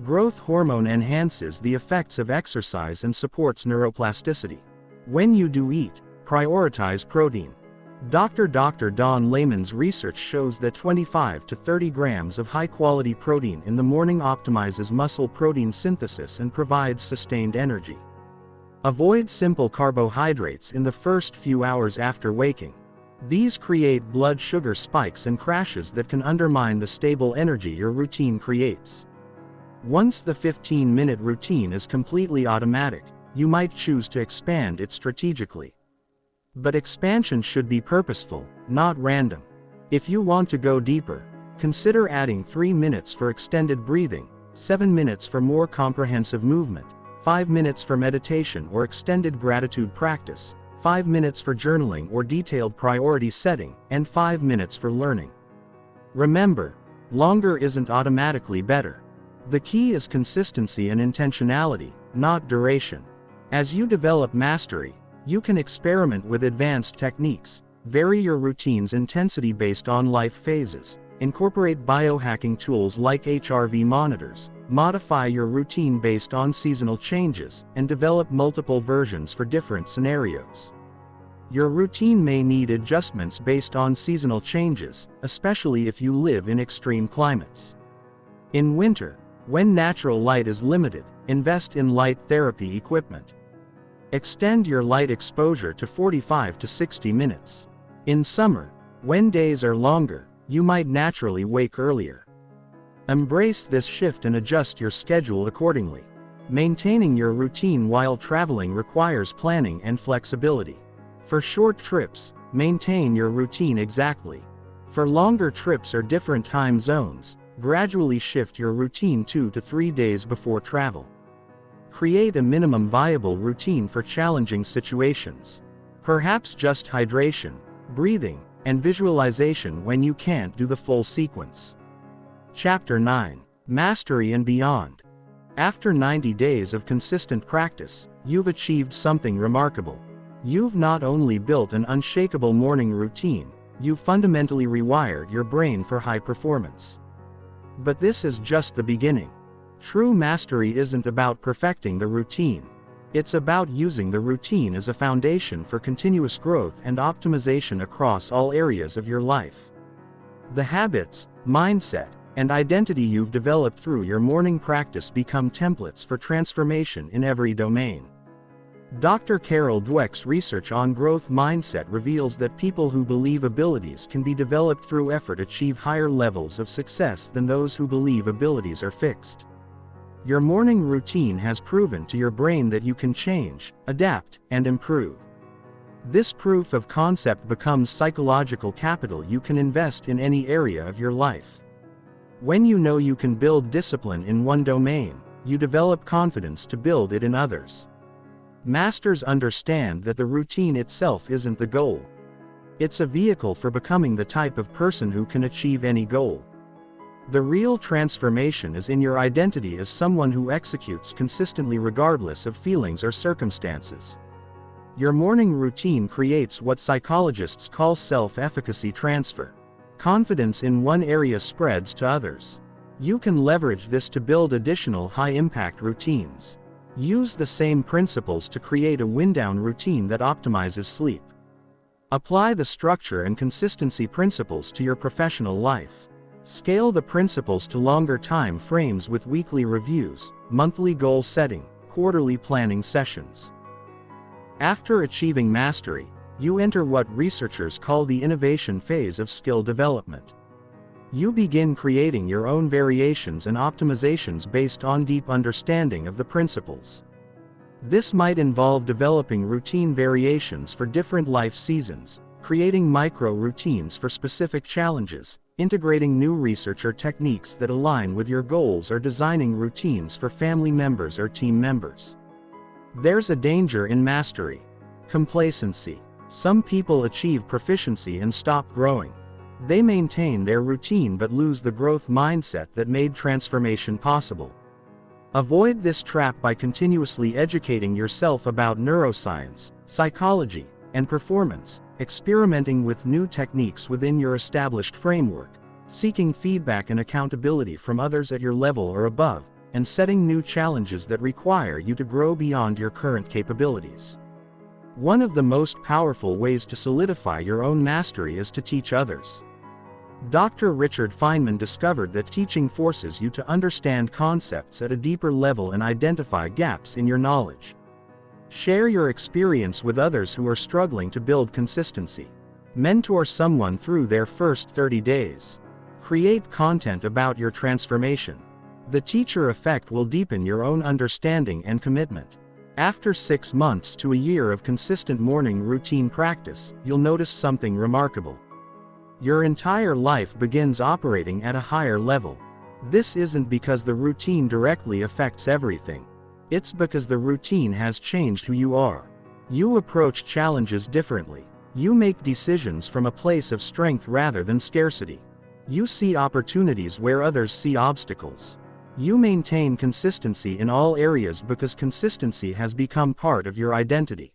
Growth hormone enhances the effects of exercise and supports neuroplasticity. When you do eat, prioritize protein. Dr. Don Layman's research shows that 25 to 30 grams of high-quality protein in the morning optimizes muscle protein synthesis and provides sustained energy. Avoid simple carbohydrates in the first few hours after waking. These create blood sugar spikes and crashes that can undermine the stable energy your routine creates. Once the 15-minute routine is completely automatic, you might choose to expand it strategically. But expansion should be purposeful, not random. If you want to go deeper, Consider adding 3 minutes for extended breathing, 7 minutes for more comprehensive movement, 5 minutes for meditation or extended gratitude practice, 5 minutes for journaling or detailed priority setting, and 5 minutes for learning. Remember, longer isn't automatically better. The key is consistency and intentionality, not duration. As you develop mastery, you can experiment with advanced techniques, vary your routine's intensity based on life phases, incorporate biohacking tools like HRV monitors, modify your routine based on seasonal changes, and develop multiple versions for different scenarios. Your routine may need adjustments based on seasonal changes, especially if you live in extreme climates. In winter, when natural light is limited, invest in light therapy equipment. Extend your light exposure to 45 to 60 minutes. In summer, when days are longer, you might naturally wake earlier. Embrace this shift and adjust your schedule accordingly. Maintaining your routine while traveling requires planning and flexibility. For short trips, maintain your routine exactly. For longer trips or different time zones, gradually shift your routine 2 to 3 days before travel. Create a minimum viable routine for challenging situations. Perhaps just hydration, breathing, and visualization when you can't do the full sequence. Chapter 9. Mastery and Beyond. After 90 days of consistent practice, you've achieved something remarkable. You've not only built an unshakable morning routine, you've fundamentally rewired your brain for high performance. But this is just the beginning. True mastery isn't about perfecting the routine. It's about using the routine as a foundation for continuous growth and optimization across all areas of your life. The habits, mindset, and identity you've developed through your morning practice become templates for transformation in every domain. Dr. Carol Dweck's research on growth mindset reveals that people who believe abilities can be developed through effort achieve higher levels of success than those who believe abilities are fixed. Your morning routine has proven to your brain that you can change, adapt, and improve. This proof of concept becomes psychological capital you can invest in any area of your life. When you know you can build discipline in one domain, you develop confidence to build it in others. Masters understand that the routine itself isn't the goal. It's a vehicle for becoming the type of person who can achieve any goal. The real transformation is in your identity as someone who executes consistently regardless of feelings or circumstances. Your morning routine creates what psychologists call self-efficacy transfer. Confidence in one area spreads to others. You can leverage this to build additional high-impact routines. Use the same principles to create a wind-down routine that optimizes sleep. Apply the structure and consistency principles to your professional life. Scale the principles to longer time frames with weekly reviews, monthly goal setting, quarterly planning sessions. After achieving mastery, you enter what researchers call the innovation phase of skill development. You begin creating your own variations and optimizations based on deep understanding of the principles. This might involve developing routine variations for different life seasons, creating micro-routines for specific challenges, integrating new research or techniques that align with your goals, or designing routines for family members or team members. There's a danger in mastery: complacency. Some people achieve proficiency and stop growing. They maintain their routine but lose the growth mindset that made transformation possible. Avoid this trap by continuously educating yourself about neuroscience, psychology, and performance, experimenting with new techniques within your established framework, seeking feedback and accountability from others at your level or above, and setting new challenges that require you to grow beyond your current capabilities. One of the most powerful ways to solidify your own mastery is to teach others. Dr. Richard Feynman discovered that teaching forces you to understand concepts at a deeper level and identify gaps in your knowledge. Share your experience with others who are struggling to build consistency. Mentor someone through their first 30 days. Create content about your transformation. The teacher effect will deepen your own understanding and commitment. After 6 months to a year of consistent morning routine practice, you'll notice something remarkable. Your entire life begins operating at a higher level. This isn't because the routine directly affects everything. It's because the routine has changed who you are. You approach challenges differently. You make decisions from a place of strength rather than scarcity. You see opportunities where others see obstacles. You maintain consistency in all areas because consistency has become part of your identity.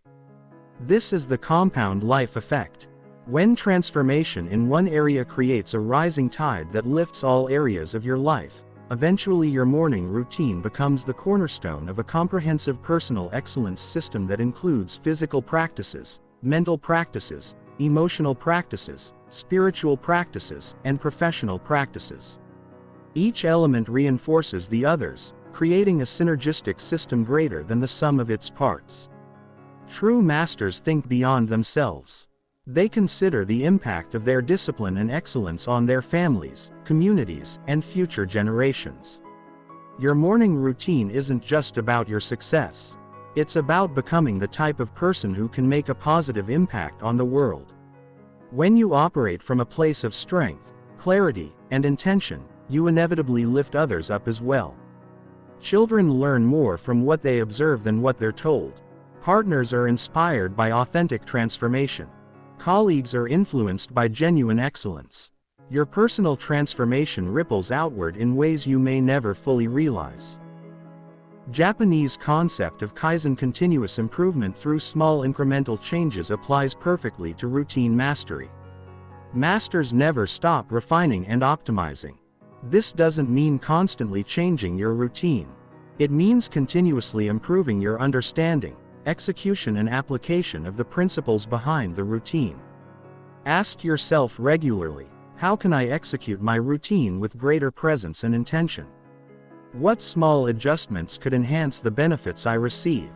This is the compound life effect. When transformation in one area creates a rising tide that lifts all areas of your life, eventually your morning routine becomes the cornerstone of a comprehensive personal excellence system that includes physical practices, mental practices, emotional practices, spiritual practices, and professional practices. Each element reinforces the others, creating a synergistic system greater than the sum of its parts. True masters think beyond themselves. They consider the impact of their discipline and excellence on their families, communities, and future generations. Your morning routine isn't just about your success. It's about becoming the type of person who can make a positive impact on the world. When you operate from a place of strength, clarity, and intention, you inevitably lift others up as well. Children learn more from what they observe than what they're told. Partners are inspired by authentic transformation. Colleagues are influenced by genuine excellence. Your personal transformation ripples outward in ways you may never fully realize. Japanese concept of Kaizen, continuous improvement through small incremental changes, applies perfectly to routine mastery. Masters never stop refining and optimizing. This doesn't mean constantly changing your routine. It means continuously improving your understanding, execution, and application of the principles behind the routine. Ask yourself regularly, how can I execute my routine with greater presence and intention? What small adjustments could enhance the benefits I receive?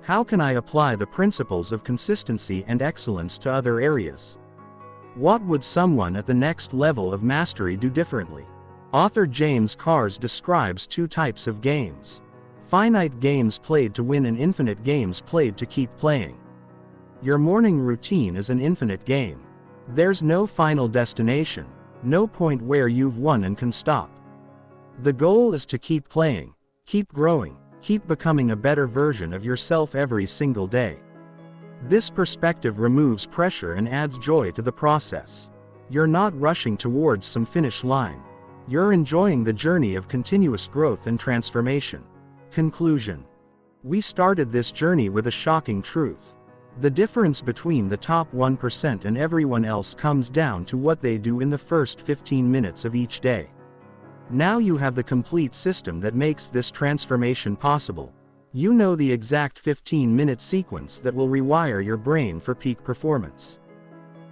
How can I apply the principles of consistency and excellence to other areas? What would someone at the next level of mastery do differently? Author James Cars describes two types of games. Finite games played to win and infinite games played to keep playing. Your morning routine is an infinite game. There's no final destination, no point where you've won and can stop. The goal is to keep playing, keep growing, keep becoming a better version of yourself every single day. This perspective removes pressure and adds joy to the process. You're not rushing towards some finish line. You're enjoying the journey of continuous growth and transformation. Conclusion. We started this journey with a shocking truth. The difference between the top 1% and everyone else comes down to what they do in the first 15 minutes of each day. Now you have the complete system that makes this transformation possible. You know the exact 15-minute sequence that will rewire your brain for peak performance.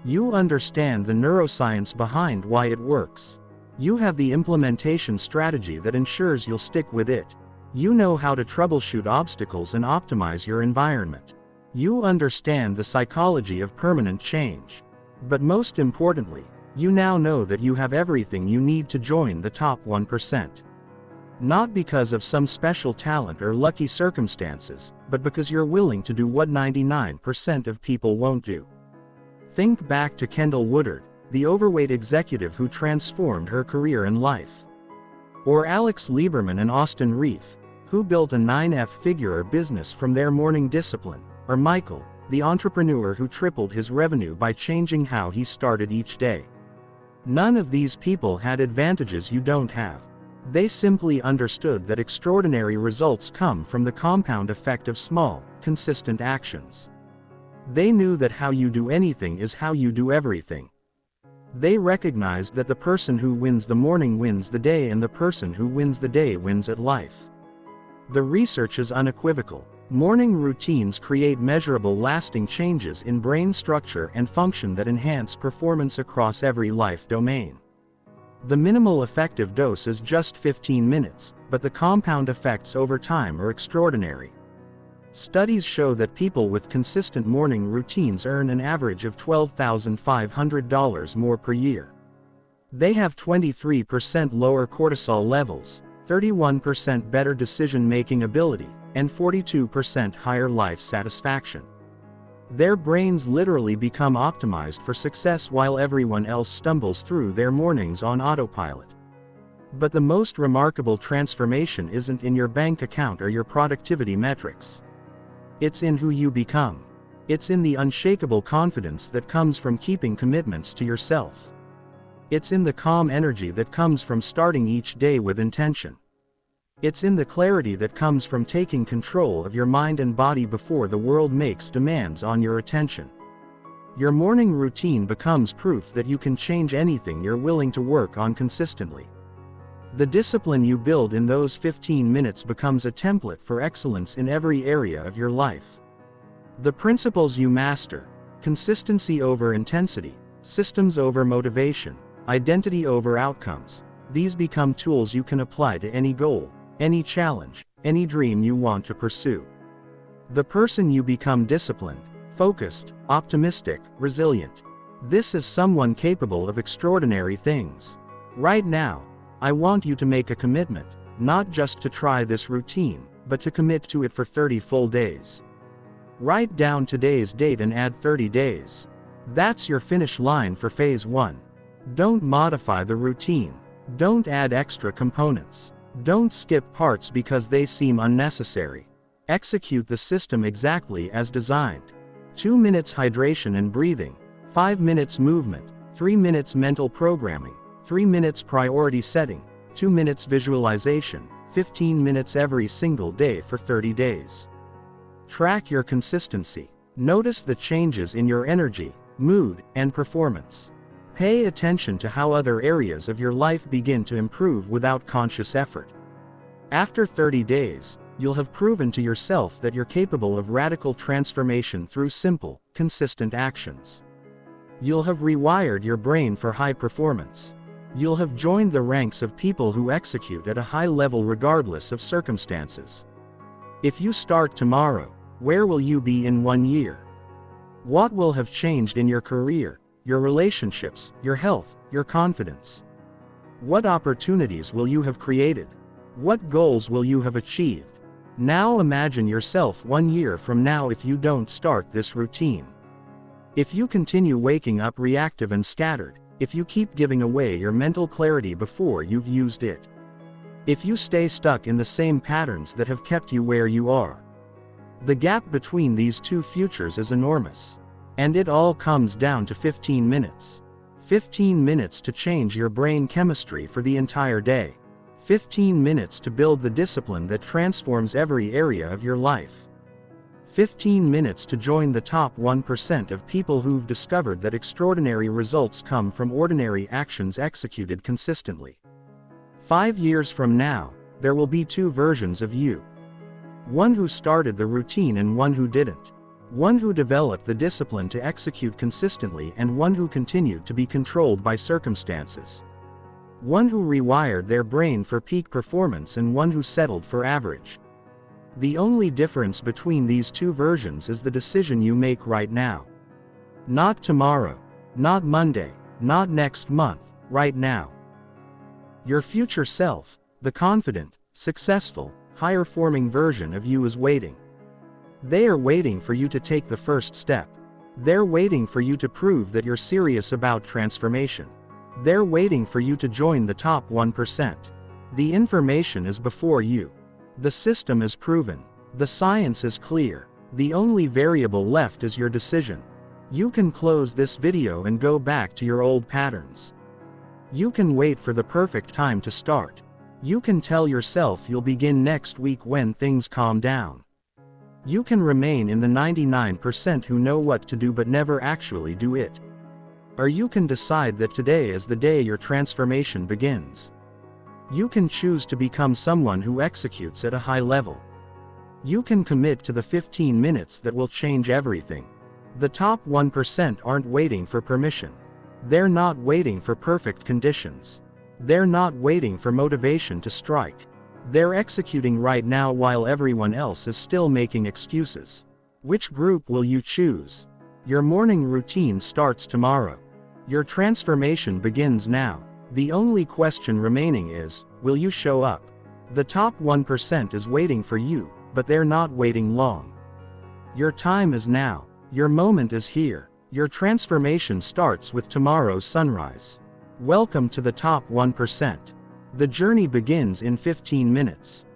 You understand the neuroscience behind why it works. You have the implementation strategy that ensures you'll stick with it. You know how to troubleshoot obstacles and optimize your environment. You understand the psychology of permanent change. But most importantly, you now know that you have everything you need to join the top 1%. Not because of some special talent or lucky circumstances, but because you're willing to do what 99% of people won't do. Think back to Kendall Woodard, the overweight executive who transformed her career and life. Or Alex Lieberman and Austin Reef, who built a 9-figure business from their morning discipline. Or Michael, the entrepreneur who tripled his revenue by changing how he started each day. None of these people had advantages you don't have. They simply understood that extraordinary results come from the compound effect of small, consistent actions. They knew that how you do anything is how you do everything. They recognized that the person who wins the morning wins the day, and the person who wins the day wins at life. The research is unequivocal. Morning routines create measurable, lasting changes in brain structure and function that enhance performance across every life domain. The minimal effective dose is just 15 minutes, but the compound effects over time are extraordinary. Studies show that people with consistent morning routines earn an average of $12,500 more per year. They have 23% lower cortisol levels, 31% better decision-making ability, and 42% higher life satisfaction. Their brains literally become optimized for success while everyone else stumbles through their mornings on autopilot. But the most remarkable transformation isn't in your bank account or your productivity metrics. It's in who you become. It's in the unshakable confidence that comes from keeping commitments to yourself. It's in the calm energy that comes from starting each day with intention. It's in the clarity that comes from taking control of your mind and body before the world makes demands on your attention. Your morning routine becomes proof that you can change anything you're willing to work on consistently. The discipline you build in those 15 minutes becomes a template for excellence in every area of your life. The principles you master, consistency over intensity, systems over motivation, identity over outcomes, these become tools you can apply to any goal, any challenge, any dream you want to pursue. The person you become: disciplined, focused, optimistic, resilient. This is someone capable of extraordinary things. Right now, I want you to make a commitment, not just to try this routine, but to commit to it for 30 full days. Write down today's date and add 30 days. That's your finish line for phase 1. Don't modify the routine. Don't add extra components. Don't skip parts because they seem unnecessary. Execute the system exactly as designed. 2 minutes hydration and breathing, 5 minutes movement, 3 minutes mental programming, 3 minutes priority setting, 2 minutes visualization, 15 minutes every single day for 30 days. Track your consistency. Notice the changes in your energy, mood, and performance. Pay attention to how other areas of your life begin to improve without conscious effort. After 30 days, you'll have proven to yourself that you're capable of radical transformation through simple, consistent actions. You'll have rewired your brain for high performance. You'll have joined the ranks of people who execute at a high level regardless of circumstances. If you start tomorrow, where will you be in 1 year? What will have changed in your career, your relationships, your health, your confidence? What opportunities will you have created? What goals will you have achieved? Now imagine yourself 1 year from now if you don't start this routine. If you continue waking up reactive and scattered, if you keep giving away your mental clarity before you've used it, if you stay stuck in the same patterns that have kept you where you are, the gap between these two futures is enormous. And it all comes down to 15 minutes. 15 minutes to change your brain chemistry for the entire day. 15 minutes to build the discipline that transforms every area of your life. 15 minutes to join the top 1% of people who've discovered that extraordinary results come from ordinary actions executed consistently. 5 years from now, there will be 2 versions of you. One who started the routine and one who didn't. One who developed the discipline to execute consistently and one who continued to be controlled by circumstances. One who rewired their brain for peak performance and one who settled for average. The only difference between these 2 versions is the decision you make right now. Not tomorrow, not Monday, not next month, right now. Your future self, the confident, successful, higher-forming version of you is waiting. They are waiting for you to take the first step. They're waiting for you to prove that you're serious about transformation. They're waiting for you to join the top 1%. The information is before you. The system is proven. The science is clear. The only variable left is your decision. You can close this video and go back to your old patterns. You can wait for the perfect time to start. You can tell yourself you'll begin next week when things calm down. You can remain in the 99% who know what to do but never actually do it. Or you can decide that today is the day your transformation begins. You can choose to become someone who executes at a high level. You can commit to the 15 minutes that will change everything. The top 1% aren't waiting for permission. They're not waiting for perfect conditions. They're not waiting for motivation to strike. They're executing right now while everyone else is still making excuses. Which group will you choose? Your morning routine starts tomorrow. Your transformation begins now. The only question remaining is, will you show up? The top 1% is waiting for you, but they're not waiting long. Your time is now. Your moment is here. Your transformation starts with tomorrow's sunrise. Welcome to the top 1%. The journey begins in 15 minutes.